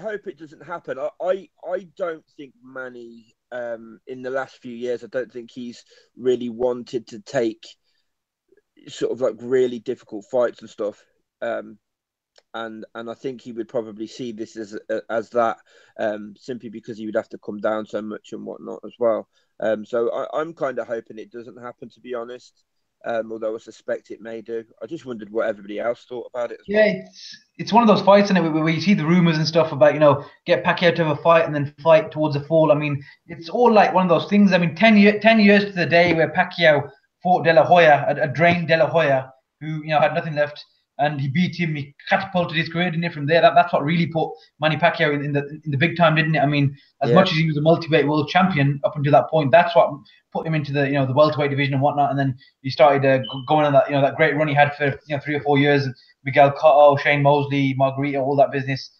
hope it doesn't happen. I don't think Manny in the last few years, I don't think he's really wanted to take sort of like really difficult fights and stuff. And I think he would probably see this as that, simply because he would have to come down so much and whatnot as well. So I'm kind of hoping it doesn't happen, to be honest. Although I suspect it may do. I just wondered what everybody else thought about it as well.
Yeah, it's one of those fights, isn't it, where you see the rumors and stuff about, you know, get Pacquiao to have a fight and then fight towards a fall. I mean, it's all like one of those things. I mean, 10 years to the day where Pacquiao fought De La Hoya, a drained De La Hoya, who, you know, had nothing left, and he beat him. He catapulted his career, didn't it, from there? That's what really put Manny Pacquiao in the big time, didn't it? I mean, as much as he was a multi-weight world champion up until that point, that's what put him into the, you know, the welterweight division and whatnot. And then he started going on that, you know, that great run he had for, you know, 3 or 4 years. Miguel Cotto, Shane Mosley, Margarita, all that business.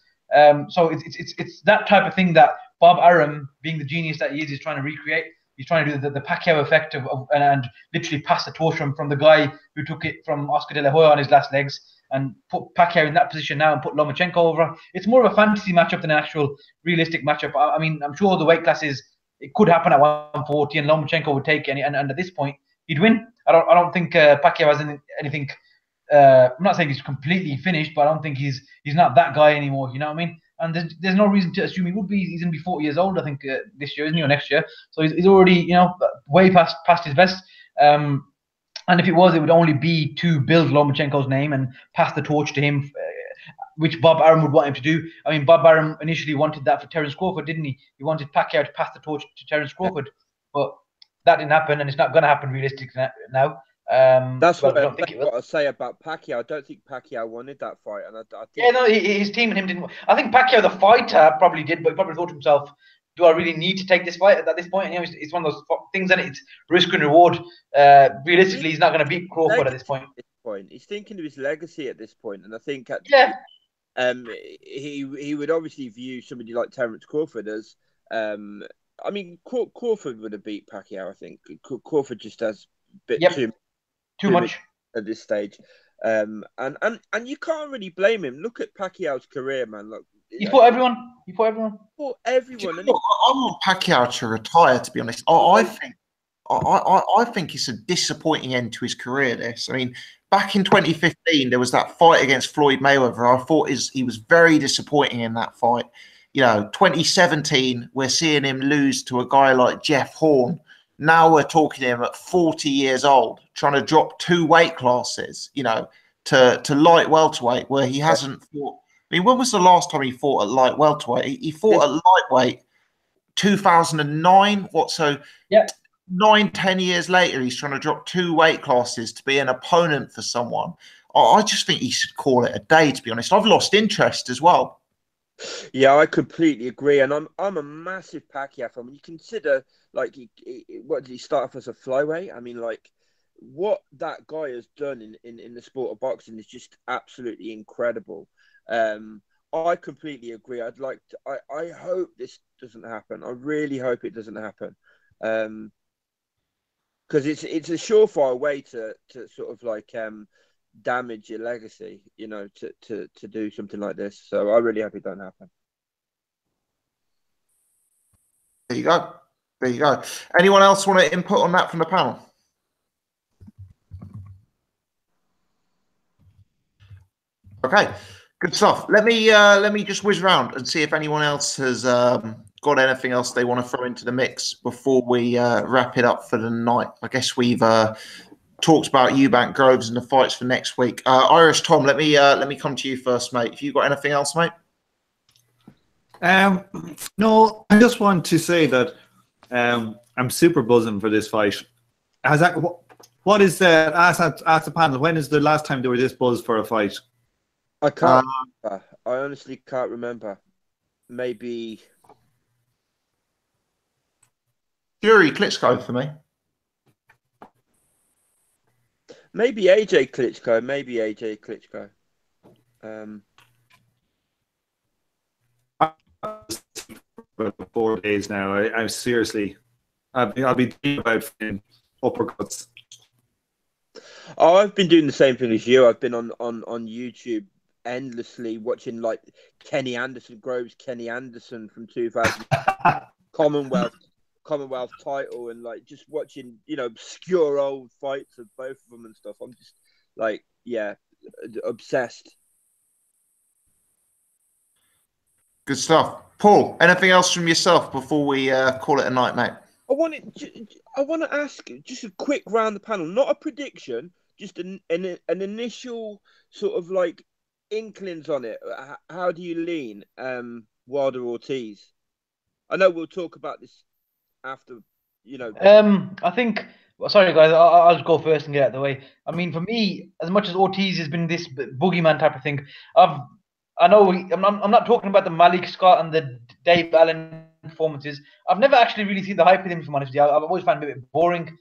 So it's that type of thing that Bob Arum, being the genius that he is trying to recreate. He's trying to do the Pacquiao effect and literally pass the torch from the guy who took it from Oscar De La Hoya on his last legs, and put Pacquiao in that position now and put Lomachenko over. It's more of a fantasy matchup than an actual realistic matchup. I mean, I'm sure the weight classes, it could happen at 140 and Lomachenko would take any, and at this point he'd win. I don't think Pacquiao has anything. I'm not saying he's completely finished, but I don't think he's not that guy anymore. You know what I mean? And there's no reason to assume he would be. He's going to be 40 years old, I think, this year, isn't he, or next year? So he's already, you know, way past his best. And if it was, it would only be to build Lomachenko's name and pass the torch to him, which Bob Arum would want him to do. I mean, Bob Arum initially wanted that for Terence Crawford, didn't he? He wanted Pacquiao to pass the torch to Terence Crawford, but that didn't happen, and it's not going to happen realistically now.
That's what I say about Pacquiao. I don't think Pacquiao wanted that fight, and I think...
Yeah, no, his team and him didn't. I think Pacquiao, the fighter, probably did, but he probably thought to himself, "Do I really need to take this fight at this point?" And, you know, it's one of those things, and it's risk and reward. Realistically, he's not going to beat Crawford at this point.
He's thinking of his legacy at this point, and I think he would obviously view somebody like Terence Crawford as. I mean, Crawford would have beat Pacquiao. I think Crawford just has a bit too much at this stage, and you can't really blame him. Look at Pacquiao's career, man. Look,
he fought everyone.
Fought everyone.
I want Pacquiao to retire. To be honest, I I think it's a disappointing end to his career. This, I mean, back in 2015, there was that fight against Floyd Mayweather. I thought he was very disappointing in that fight. 2017, we're seeing him lose to a guy like Jeff Horn. Now we're talking to him at 40 years old, trying to drop 2 weight classes, to light welterweight, where he hasn't fought. I mean, when was the last time he fought at light welterweight? He fought at lightweight 2009. What? So
yeah,
9-10 years later, he's trying to drop 2 weight classes to be an opponent for someone. I just think he should call it a day, to be honest. I've lost interest as well.
Yeah, I completely agree, and I'm a massive Pacquiao fan. When you consider, like, what did he start off as a flyweight? I mean, like, what that guy has done in the sport of boxing is just absolutely incredible. I completely agree. I hope this doesn't happen. I really hope it doesn't happen, because it's a surefire way to sort of like damage your legacy, to do something like this. So I really hope it don't happen.
There you go. There you go. Anyone else want to input on that from the panel? Okay, good stuff. Let me just whiz around and see if anyone else has got anything else they want to throw into the mix before we wrap it up for the night. I guess we've talked about Eubank Groves and the fights for next week. Irish Tom, let me come to you first, mate. Have you got anything else, mate?
No, I just want to say that I'm super buzzing for this fight. What is the ask the panel? When is the last time they were this buzzed for a fight?
I can't remember. I honestly can't remember. Maybe
Fury Klitschko for me.
Maybe AJ Klitschko. Maybe AJ Klitschko.
4 days now. I'm seriously, I'll be thinking about uppercuts.
Oh, I've been doing the same thing as you. I've been on YouTube endlessly watching like Kenny Anderson, Groves Kenny Anderson from 2000 Commonwealth title, and like just watching obscure old fights of both of them and stuff. I'm just like, yeah, obsessed.
Good stuff. Paul, anything else from yourself before we call it a night, mate?
I want to ask just a quick round the panel, not a prediction, just an initial sort of like inklings on it. How do you lean, Wilder Ortiz? I know we'll talk about this after,
I think. Sorry, guys. I'll just go first and get out of the way. I mean, for me, as much as Ortiz has been this boogeyman type of thing, I'm not talking about the Malik Scott and the Dave Allen performances. I've never actually really seen the hype with him, for honesty. I've always found him a bit boring.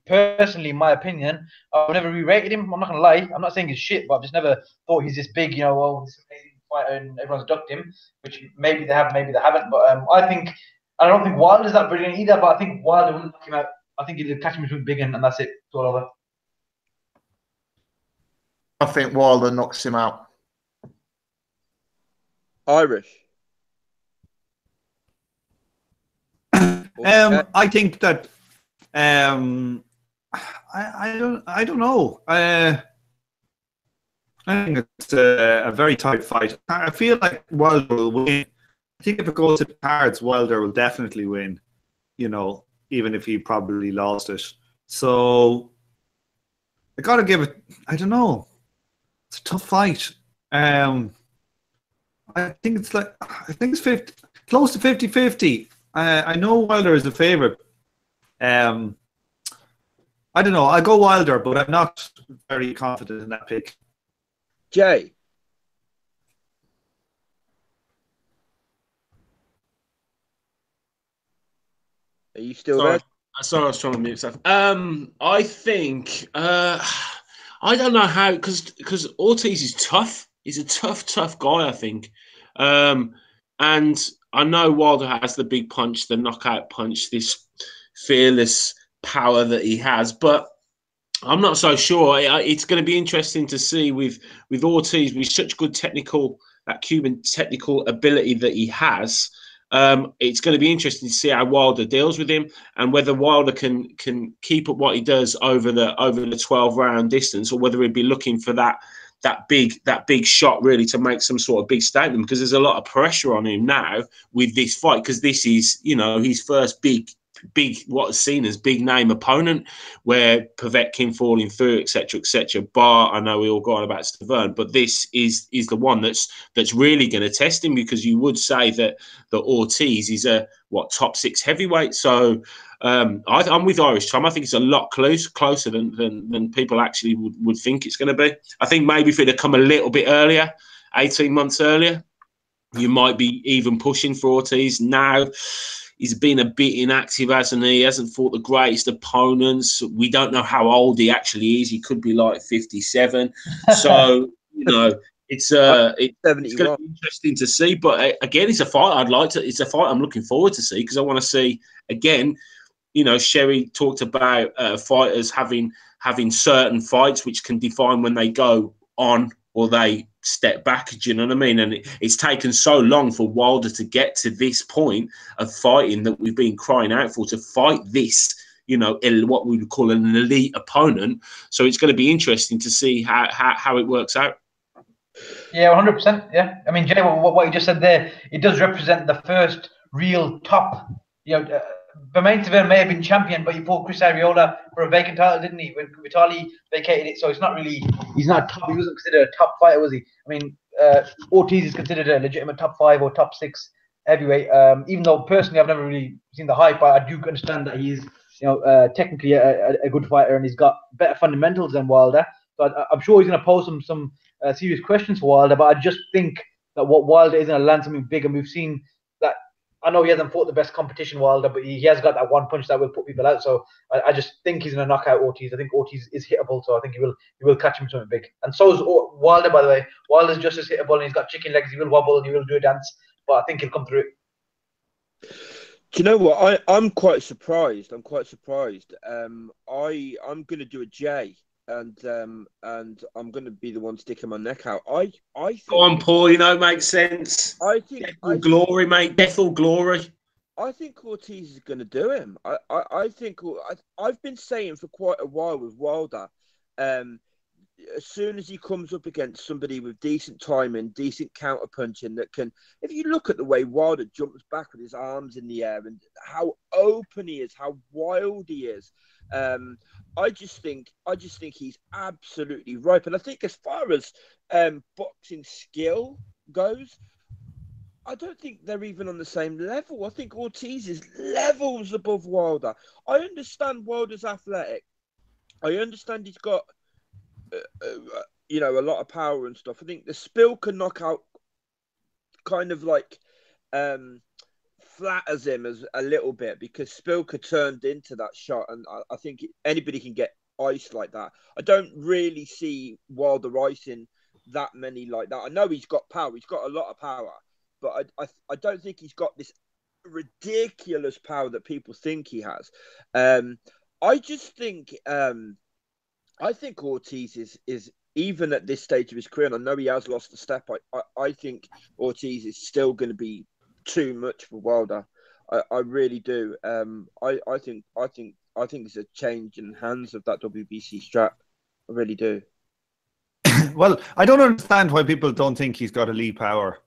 Personally, in my opinion, I've never re-rated him. I'm not gonna lie. I'm not saying he's shit, but I've just never thought he's this big. This amazing fighter, and everyone's ducked him. Which maybe they have, maybe they haven't. But I don't think Wilder's that brilliant either. But I think Wilder will knock him out. I think he'll catch him between big and that's it. It's all over.
I think Wilder knocks him out.
Irish.
I think that I don't know. I think it's a very tight fight. I feel like Wilder will win. I think if it goes to cards, Wilder will definitely win. Even if he probably lost it. So I gotta give it. I don't know. It's a tough fight. I think it's 50, close to 50-50. I know Wilder is a favorite. I don't know. I go Wilder, but I'm not very confident in that pick.
Jay. Are you still there?
Sorry, I was trying to mute stuff. I think I don't know how, because Ortiz is tough. He's a tough guy, I think. And I know Wilder has the big punch, the knockout punch, this fearless power that he has, but I'm not so sure. It's going to be interesting to see with Ortiz, with such good that Cuban technical ability that he has. It's going to be interesting to see how Wilder deals with him and whether Wilder can keep up what he does over the 12-round distance, or whether he'd be looking for that big shot really to make some sort of big statement, because there's a lot of pressure on him now with this fight, because this is, you know, his first big what is seen as big name opponent, where Povetkin falling through, etc. Bar, I know we all go on about Stavern, but this is the one that's really going to test him, because you would say that Ortiz is a top 6 heavyweight. So I'm with Irish Tom. I think it's a lot closer than people actually would think it's going to be. I think maybe if it had come a little bit earlier, 18 months earlier, you might be even pushing for Ortiz. Now he's been a bit inactive, hasn't he? He hasn't fought the greatest opponents. We don't know how old he actually is. He could be like 57. So, you know, it's going to be interesting to see. But again, it's a fight it's a fight I'm looking forward to see, because I want to see, again, you know, Sherry talked about fighters having certain fights which can define when they go on or they step back. Do you know what I mean? And it's taken so long for Wilder to get to this point of fighting that we've been crying out for, to fight this, you know, what we would call an elite opponent. So it's going to be interesting to see how it works out.
Yeah, 100%. Yeah, I mean, Jay, what you just said there, it does represent the first real top. You know, Bermane may have been champion, but he fought Chris Arreola for a vacant title, didn't he? When Vitali vacated it, so it's not really. He's not top. He wasn't considered a top fighter, was he? I mean, Ortiz is considered a legitimate top 5 or top 6 heavyweight. Even though personally, I've never really seen the hype, but I do understand that he's, you know, technically a good fighter, and he's got better fundamentals than Wilder. So I'm sure he's going to pose some serious questions for Wilder. But I just think that what Wilder is going to land something big, and we've seen that. I know he hasn't fought the best competition, Wilder, but he has got that one punch that will put people out. So I just think he's going to knock out Ortiz. I think Ortiz is hittable, so I think he will catch him something big. And so is Wilder, by the way. Wilder's just as hittable, and he's got chicken legs. He will wobble and he will do a dance, but I think he'll come through it.
Do you know what? I'm quite surprised. I'm going to do a J. And I'm going to be the one sticking my neck out. I think.
Go on, Paul. You know, it makes sense.
I think.
Glory, mate. Death or glory.
I think Ortiz is going to do him. I think I've been saying for quite a while with Wilder. As soon as he comes up against somebody with decent timing, decent counter punching, that can. If you look at the way Wilder jumps back with his arms in the air and how open he is, how wild he is. I just think he's absolutely ripe. And I think as far as boxing skill goes, I don't think they're even on the same level. I think Ortiz is levels above Wilder. I understand Wilder's athletic. I understand he's got, you know, a lot of power and stuff. I think the Spill can knock out kind of like flatters him as a little bit, because Spilker turned into that shot, and I think anybody can get iced like that. I don't really see Wilder icing that many like that. I know he's got power. He's got a lot of power, but I don't think he's got this ridiculous power that people think he has. I just think I think Ortiz is even at this stage of his career, and I know he has lost a step. I think Ortiz is still going to be too much for Wilder. I really do. I think there's a change in hands of that WBC strap. I really do.
Well, I don't understand why people don't think he's got elite power.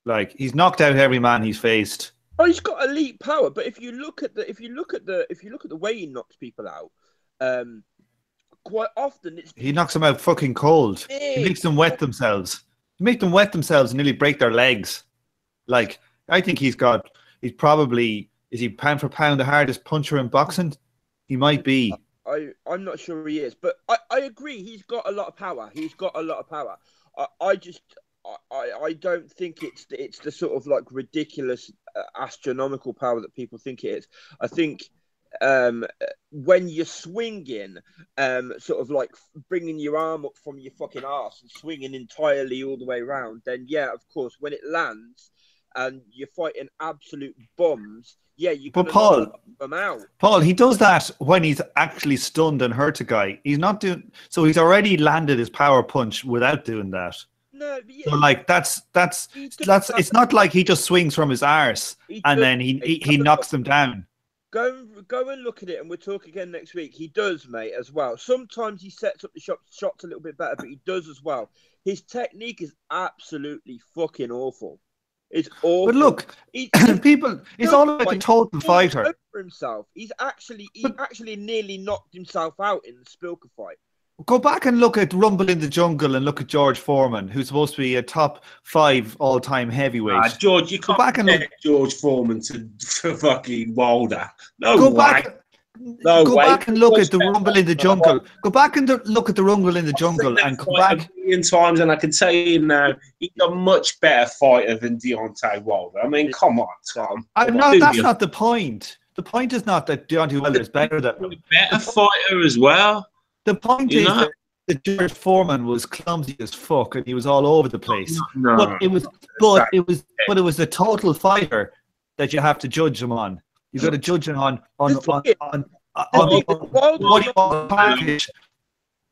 Like, he's knocked out every man he's faced.
Oh, he's got elite power, but if you look at the way he knocks people out, quite often
he knocks them out fucking cold. He makes them wet themselves. He makes them wet themselves and nearly break their legs. Like, I think he's probably, is he pound for pound the hardest puncher in boxing? He might be.
I'm not sure he is, but I agree. He's got a lot of power. I don't think it's the sort of like ridiculous astronomical power that people think it is. I think when you're swinging, sort of like bringing your arm up from your fucking arse and swinging entirely all the way around, then yeah, of course, when it lands and you're fighting absolute bums, yeah, you can knock them out.
Paul, he does that when he's actually stunned and hurt a guy. He's not doing so. He's already landed his power punch without doing that.
No, but yeah,
So like that's it's not like he just swings from his arse and then he knocks them down.
Go and look at it, and we'll talk again next week. He does, mate, as well. Sometimes he sets up the shots a little bit better, but he does as well. His technique is absolutely fucking awful. It's awful.
But look, people, it's all about the total fighter.
For himself, he actually nearly knocked himself out in the Spilker fight.
Go back and look at Rumble in the Jungle and look at George Foreman, who's supposed to be a top 5 all-time heavyweight.
George, you can't compare George Foreman to fucking Wilder.
Go back and look at the Rumble in the Jungle. Go back and look at the Rumble in the Jungle and come back
a million times, and I can tell you now, he's a much better fighter than Deontay Wilder. I mean, come on, Tom.
That's not the point. The point is not that Deontay Wilder is better than him.
Better fighter as well.
The point is that George Foreman was clumsy as fuck and he was all over the place.
No.
But it was the total fighter that you have to judge him on. You got to judge him on what he package.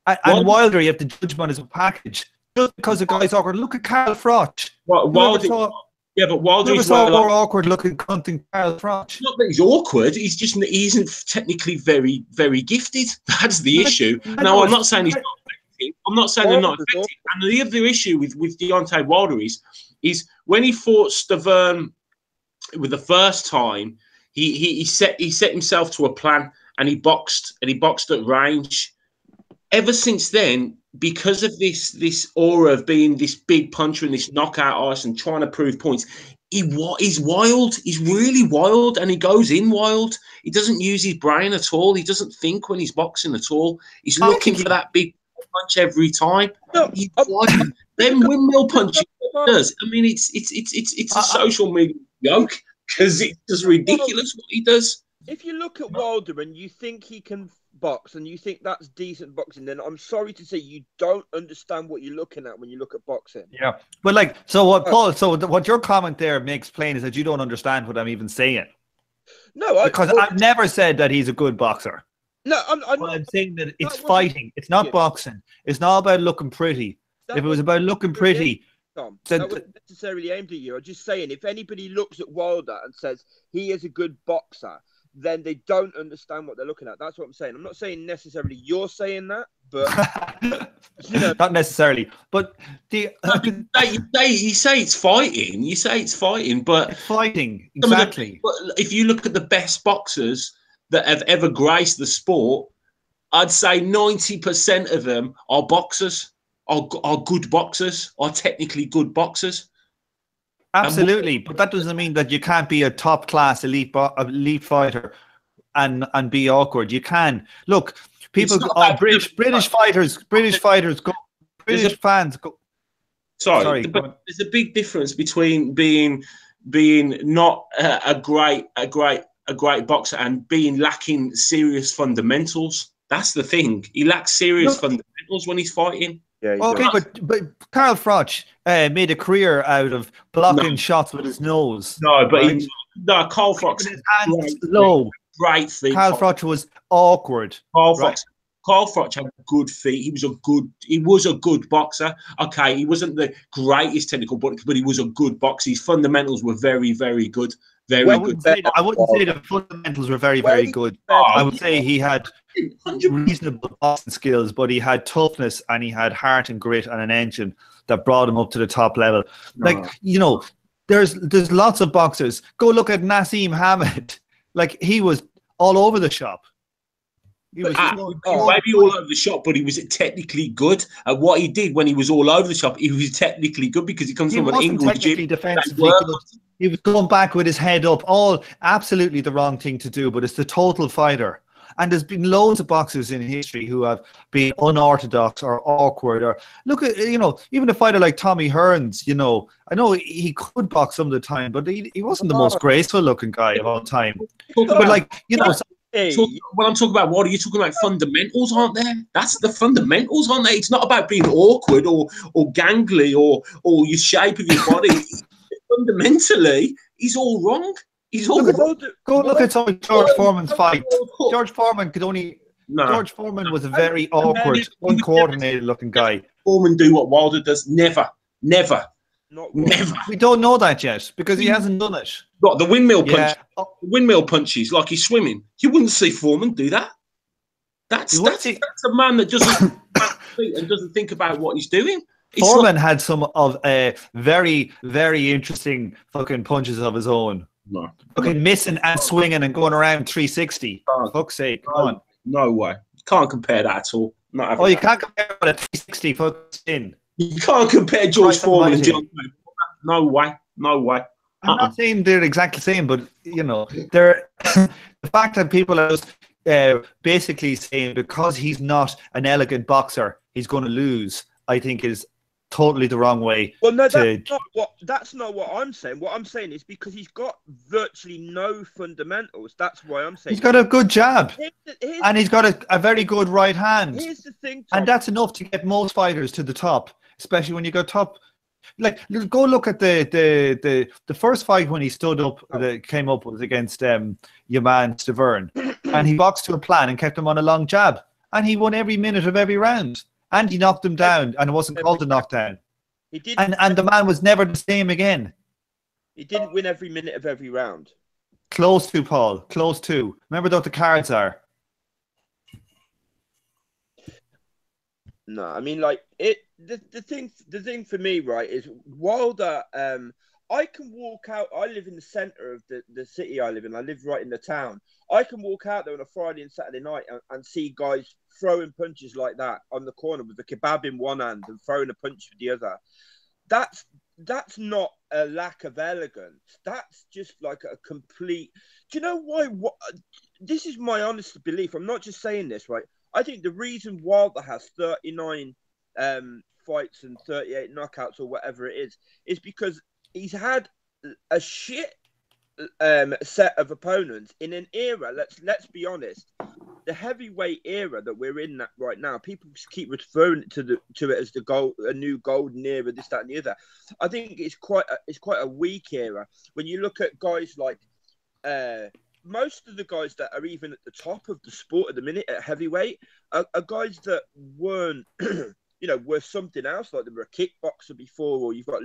And Wilder, you have to judge him on his package. Just because the guy's awkward. Look at Carl Froch. But Wilder is more awkward looking cunt than Carl Froch.
Not that he's awkward. He isn't technically very, very gifted. That's the issue. No, I'm not saying he's not effective. I'm not saying they're not effective. And the other issue with Deontay Wilder is when he fought Stavern with the first time, he set himself to a plan and he boxed at range. Ever since then, because of this aura of being this big puncher and this knockout artist and trying to prove points, he's wild. He's really wild, and he goes in wild. He doesn't use his brain at all. He doesn't think when he's boxing at all. He's looking for that big punch every time. He's wild. Then windmill punching does. I mean, it's a social media joke because it's just ridiculous what he does.
If you look at Wilder and you think he can box and you think that's decent boxing, then I'm sorry to say you don't understand what you're looking at when you look at boxing.
Yeah, but like, so what, Paul? So what your comment there makes plain is that you don't understand what I'm even saying.
No,
because I've never said that he's a good boxer.
No, I'm
saying that it's fighting. It's not boxing. It's not about looking pretty. If it was about looking pretty,
Tom, that wasn't necessarily aimed at you. I'm just saying, if anybody looks at Wilder and says he is a good boxer, then they don't understand what they're looking at. That's what I'm saying. I'm not saying necessarily you're saying that, but
not necessarily. But
you say it's fighting. You say it's fighting, but
it's fighting exactly.
But if you look at the best boxers that have ever graced the sport, I'd say 90% of them are boxers, are good boxers, are technically good boxers.
Absolutely, but that doesn't mean that you can't be a top class elite fighter and be awkward. You can. Look, people British fighters go. British fans go.
Sorry, but there's a big difference between being not a great boxer and being lacking serious fundamentals. That's the thing. He lacks serious fundamentals when he's fighting.
Yeah,
okay, but Carl Froch made a career out of blocking shots with his nose.
No, but Carl Froch
his hands low.
Great feet.
Carl Froch was awkward.
Carl Froch had good feet. He was a good boxer. Okay, he wasn't the greatest technical boxer, but he was a good boxer. His fundamentals were very, very good. Very good.
I wouldn't say the fundamentals were very, very good. I would say he had reasonable boxing skills, but he had toughness and he had heart and grit and an engine that brought him up to the top level. Like, there's lots of boxers. Go look at Nassim Hamed. Like, he was all over the shop.
He was maybe all over the shop, but he was technically good at what he did when he was all over the shop. He was technically good because he comes from an English gym.
Defensively good. He was going back with his head up. All absolutely the wrong thing to do, but it's the total fighter. And there's been loads of boxers in history who have been unorthodox or awkward. Or look at, even a fighter like Tommy Hearns, I know he could box some of the time, but he wasn't the most graceful looking guy of all time. But like,
when I'm talking about what are you talking about? Fundamentals aren't there? That's the fundamentals aren't there. It's not about being awkward or gangly or your shape of your body. Fundamentally, he's all wrong. He's all wrong.
Go look at some of George Foreman's fight. George Foreman George Foreman was a very awkward, uncoordinated looking guy.
Foreman do what Wilder does? Never. Never.
Not once.
Never.
We don't know that yet because he hasn't done it.
Got the windmill
Yeah.
punch. Windmill punches like he's swimming. You wouldn't see Foreman do that. That's a man that doesn't and doesn't think about what he's doing.
Foreman had some of very, very interesting fucking punches of his own.
No.
Fucking missing and swinging and going around 360. For fuck's sake, come on.
No way. Can't compare that at all.
You can't compare with a 360 fucking spin.
You can't compare George Foreman and John. No way. No way.
I'm not saying they're exactly the same, but they're the fact that people are just basically saying because he's not an elegant boxer, he's going to lose, I think is totally the wrong way.
Well, no, that's not what I'm saying. What I'm saying is because he's got virtually no fundamentals. That's why I'm saying
he's got a good jab, and he's got a very good right hand.
Here's the thing, Tom.
And that's enough to get most fighters to the top, especially when you go top. Like, go look at the first fight when he stood up, that came up was against Eubank Jr, and he boxed to a plan and kept him on a long jab, and he won every minute of every round, and he knocked him down, and it wasn't called a knockdown.
He did,
and the man was never the same again.
He didn't win every minute of every round.
Close to, Paul. Close to. Remember what the cards are.
No, I mean, like the thing for me, right, is Wilder. I can walk out. I live in the center of the city I live in. I live right in the town. I can walk out there on a Friday and Saturday night and see guys throwing punches like that on the corner with the kebab in one hand and throwing a punch with the other. That's not a lack of elegance. That's just like a complete. Do you know why? This is my honest belief. I'm not just saying this, right? I think the reason Wilder has 39 fights and 38 knockouts or whatever it is because he's had a shit set of opponents in an era. Let's be honest, the heavyweight era that we're in right now. People keep referring to it as a new golden era, this, that, and the other. I think it's quite a weak era when you look at guys like. Most of the guys that are even at the top of the sport at the minute at heavyweight are guys that weren't, were something else. Like they were a kickboxer before, or you've got,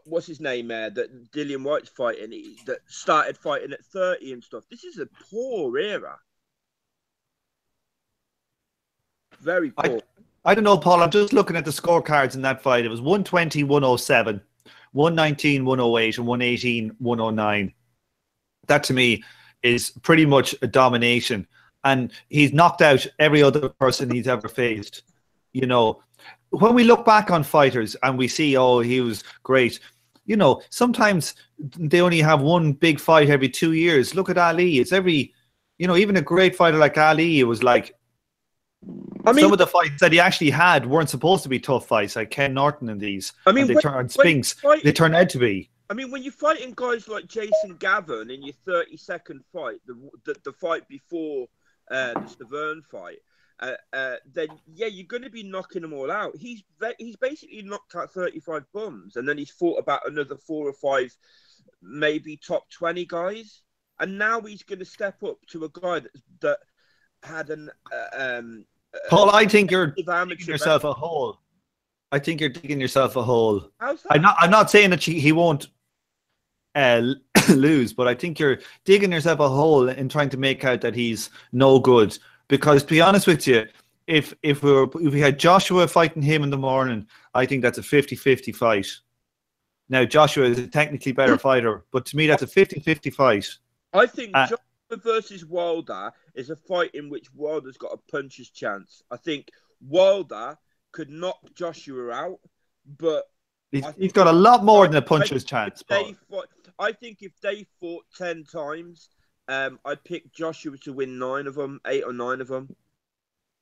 what's his name there that Dillian White's fighting, that started fighting at 30 and stuff. This is a poor era. Very poor.
I don't know, Paul. I'm just looking at the scorecards in that fight. It was 120, 107, 119, 108, and 118, 109. That to me is pretty much a domination, and he's knocked out every other person he's ever faced. When we look back on fighters and we see, oh, he was great, sometimes they only have one big fight every 2 years. Look at Ali. It's every, even a great fighter like Ali, it was like, some of the fights that he actually had weren't supposed to be tough fights, like Ken Norton and these. Spinks, they turned out to be.
I mean, when you're fighting guys like Jason Gavin in your 30-second fight, the fight before the Stavern fight, then you're going to be knocking them all out. He's basically knocked out 35 bums, and then he's fought about another 4 or 5, maybe top 20 guys, and now he's going to step up to a guy that had an.
Paul, I think you're digging yourself a hole. I think you're digging yourself a hole.
How's that?
I'm not saying that he won't lose, but I think you're digging yourself a hole in trying to make out that he's no good. Because to be honest with you, if we had Joshua fighting him in the morning, I think that's a 50-50 fight. Now Joshua is a technically better fighter, but to me that's a 50-50 fight.
I think Joshua versus Wilder is a fight in which Wilder's got a puncher's chance. I think Wilder could knock Joshua out, but
he's got a lot more than a puncher's chance.
I think if they fought 10 times, I'd pick Joshua to win 9 of them, 8 or 9 of them.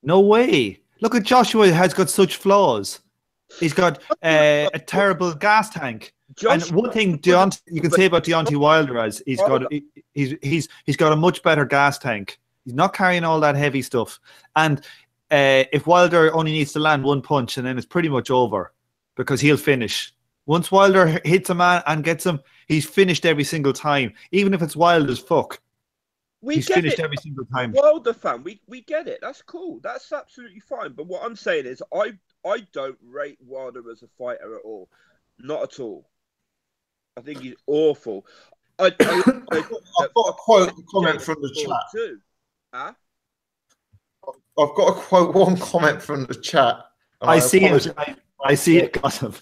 No way. Look at Joshua, has got such flaws. He's got a terrible gas tank. And one thing you can say about Deontay Wilder is he's got a much better gas tank. He's not carrying all that heavy stuff. And if Wilder only needs to land one punch, and then it's pretty much over because he'll finish. Once Wilder hits a man and gets him, he's finished every single time, even if it's wild as fuck. He's
get
finished
it.
every single time.
Wilder fan, we get it. That's cool. That's absolutely fine. But what I'm saying is, I don't rate Wilder as a fighter at all. Not at all. I think he's awful. I've got
a comment from the chat.
Too. Huh?
I've got to quote one comment from the chat.
I see it. I see it, Gotham.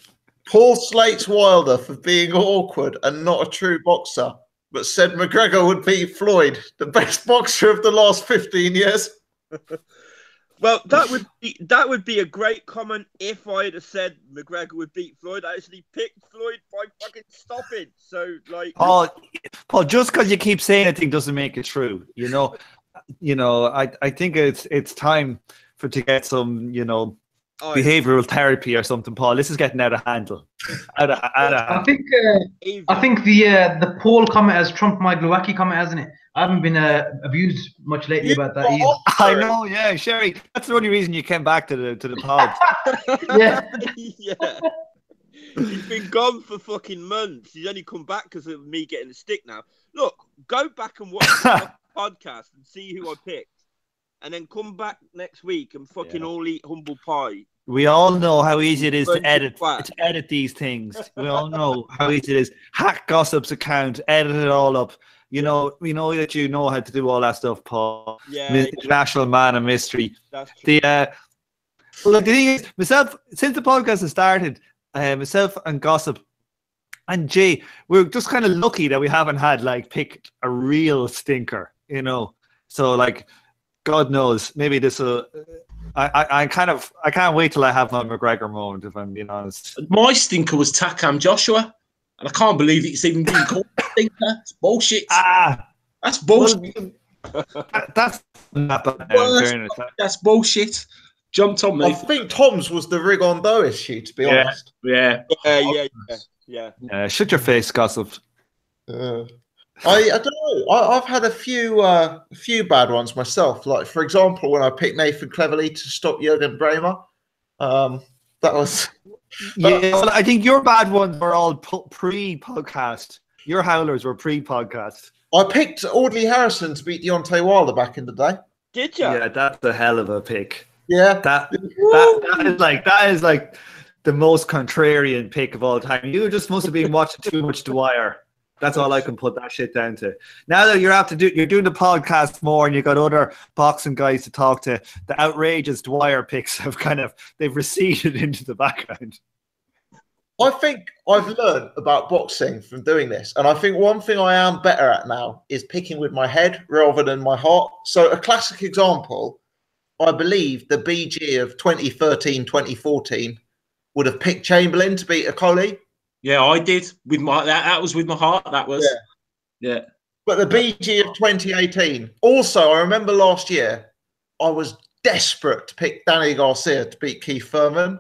Paul slates Wilder for being awkward and not a true boxer, but said McGregor would beat Floyd, the best boxer of the last 15 years.
Well, that would be a great comment if I had said McGregor would beat Floyd. I actually picked Floyd by fucking stopping. So, like,
Paul, just because you keep saying a thing doesn't make it true. You know, I think it's time to get some, behavioral therapy or something, Paul. This is getting out of hand.
I think the Paul comment has trumped my Glowacki comment, hasn't it? I haven't been abused much lately about that either.
I know, yeah, Sherry. That's the only reason you came back to the pod.
Yeah. He's been gone for fucking months. He's only come back because of me getting the stick now. Look, go back and watch the podcast and see who I picked. And then come back next week and fucking all eat humble pie.
We all know how easy it is to edit these things. We all know how easy it is. Hack Gossip's account, edit it all up. We know that you know how to do all that stuff, Paul.
Yeah.
International man of mystery.
That's true.
The thing is, myself, since the podcast has started, myself and Gossip and Jay, we're just kind of lucky that we haven't had picked a real stinker, So God knows, maybe this will. I can't wait till I have my McGregor moment, if I'm being honest.
My stinker was Takam Joshua, and I can't believe it's even being called a stinker. It's bullshit. That's bullshit.
That's not bad.
That's bullshit. Jumped on me.
I think Tom's was the Rigondo issue, to be honest.
Yeah.
Shut your face, Gossip.
I don't know. I've had a few bad ones myself. Like, for example, when I picked Nathan Cleverly to stop Jürgen Bremer, that was.
Well, I think your bad ones were all pre-podcast. Your howlers were pre-podcast.
I picked Audley Harrison to beat Deontay Wilder back in the day.
Did you?
Yeah, that's a hell of a pick.
Yeah,
that is like the most contrarian pick of all time. You just must have been watching too much Dwyer. That's all I can put that shit down to. Now that you're doing the podcast more and you've got other boxing guys to talk to, the outrageous Dwyer picks they've receded into the background.
I think I've learned about boxing from doing this. And I think one thing I am better at now is picking with my head rather than my heart. So a classic example, I believe the BG of 2013, 2014 would have picked Chamberlain to beat Akoli.
Yeah, I did. That was with my heart. That was. Yeah.
But the BG of 2018. Also, I remember last year, I was desperate to pick Danny Garcia to beat Keith Thurman.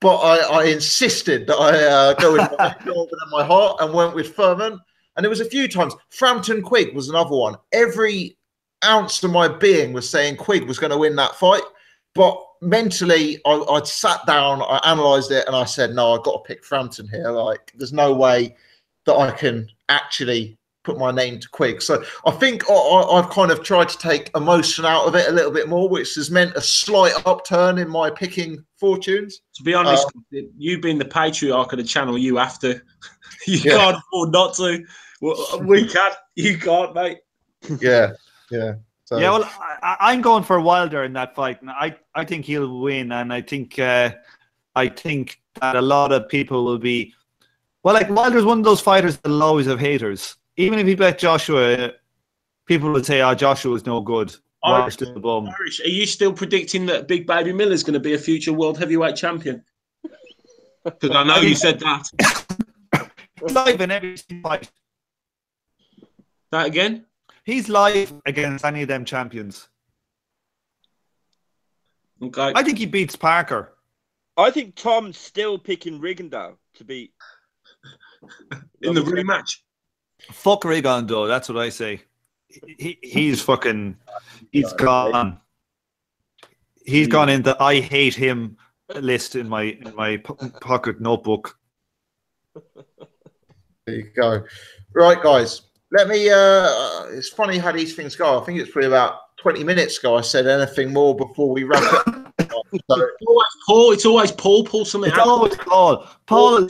But I insisted that I go with my head rather than my heart and went with Thurman. And there was a few times. Frampton Quigg was another one. Every ounce of my being was saying Quigg was going to win that fight. But mentally, I'd sat down, I analysed it, and I said, no, I've got to pick Frampton here. There's no way that I can actually put my name to Quigg. So I think I've kind of tried to take emotion out of it a little bit more, which has meant a slight upturn in my picking fortunes.
To be honest, you being the patriarch of the channel, you have to. You can't afford not to. We can. You can't, mate.
Yeah. So.
Yeah, well, I'm going for Wilder in that fight, and I think he'll win, and I think that a lot of people will be. Well, Wilder's one of those fighters that'll always have haters. Even if he bet Joshua, people would say, Joshua's no good. Wilder's still a bum.
Irish, are you still predicting that Big Baby Miller's going to be a future world heavyweight champion? Because I know you said that.
Live in every fight.
That again?
He's live against any of them champions.
Okay.
I think he beats Parker.
I think Tom's still picking Rigondeaux to beat.
In the rematch.
Fuck Rigondeaux, that's what I say. He's gone. He's gone in the I hate him list in my pocket notebook.
There you go. Right, guys. let me. It's funny how these things go. I think it's probably about 20 minutes ago. I said anything more before we wrap it up. So,
It's always Paul. Pull something
It's
out.
always Paul. Paul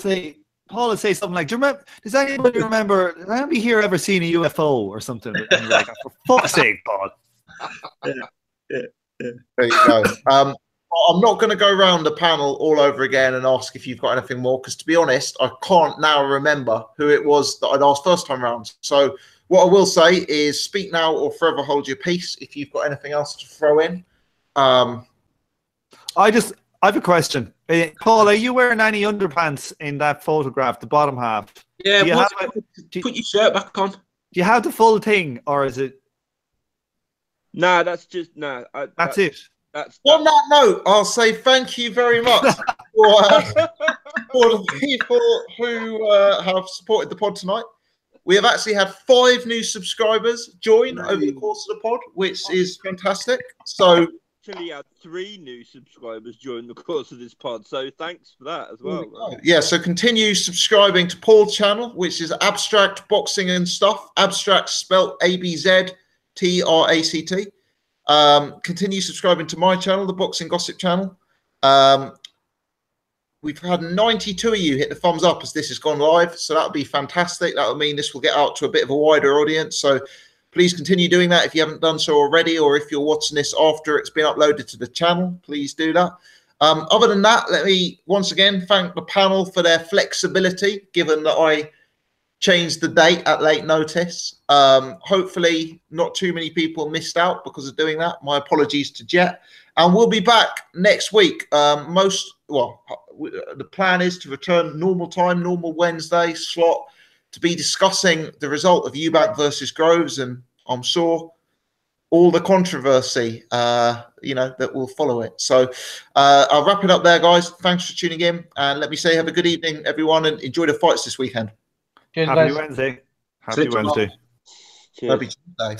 will say something like, does anybody remember, has anybody here ever seen a UFO or something? And you're like, for fuck's sake, Paul.
Yeah. There you go. I'm not going to go around the panel all over again and ask if you've got anything more, because to be honest, I can't now remember who it was that I'd asked first time round. So what I will say is speak now or forever hold your peace if you've got anything else to throw in. I
have a question. Paul, are you wearing any underpants in that photograph, the bottom half?
Yeah, put your shirt back on.
Do you have the full thing, or is it?
No, that's just
That's it.
On that note, I'll say thank you very much for the people who have supported the pod tonight. We have actually had 5 new subscribers join over the course of the pod, which is fantastic. So
actually had 3 new subscribers during the course of this pod, so thanks for that as well.
Yeah, so continue subscribing to Paul's channel, which is Abstract Boxing and Stuff. Abstract spelt ABZTRACT. Continue subscribing to my channel, the Boxing Gossip channel. We've had 92 of you hit the thumbs up as this has gone live, so that'll be fantastic. That'll mean this will get out to a bit of a wider audience, so please continue doing that if you haven't done so already, or if you're watching this after it's been uploaded to the channel, please do that. Other than that, let me once again thank the panel for their flexibility, given that I changed the date at late notice. Hopefully not too many people missed out because of doing that. My apologies to Jet. And we'll be back next week. The plan is to return normal time, normal Wednesday slot, to be discussing the result of Eubank versus Groves, and I'm sure all the controversy, that will follow it. So I'll wrap it up there, guys. Thanks for tuning in, and let me say have a good evening, everyone, and enjoy the fights this weekend.
Happy Wednesday. Happy Wednesday.
Happy Tuesday.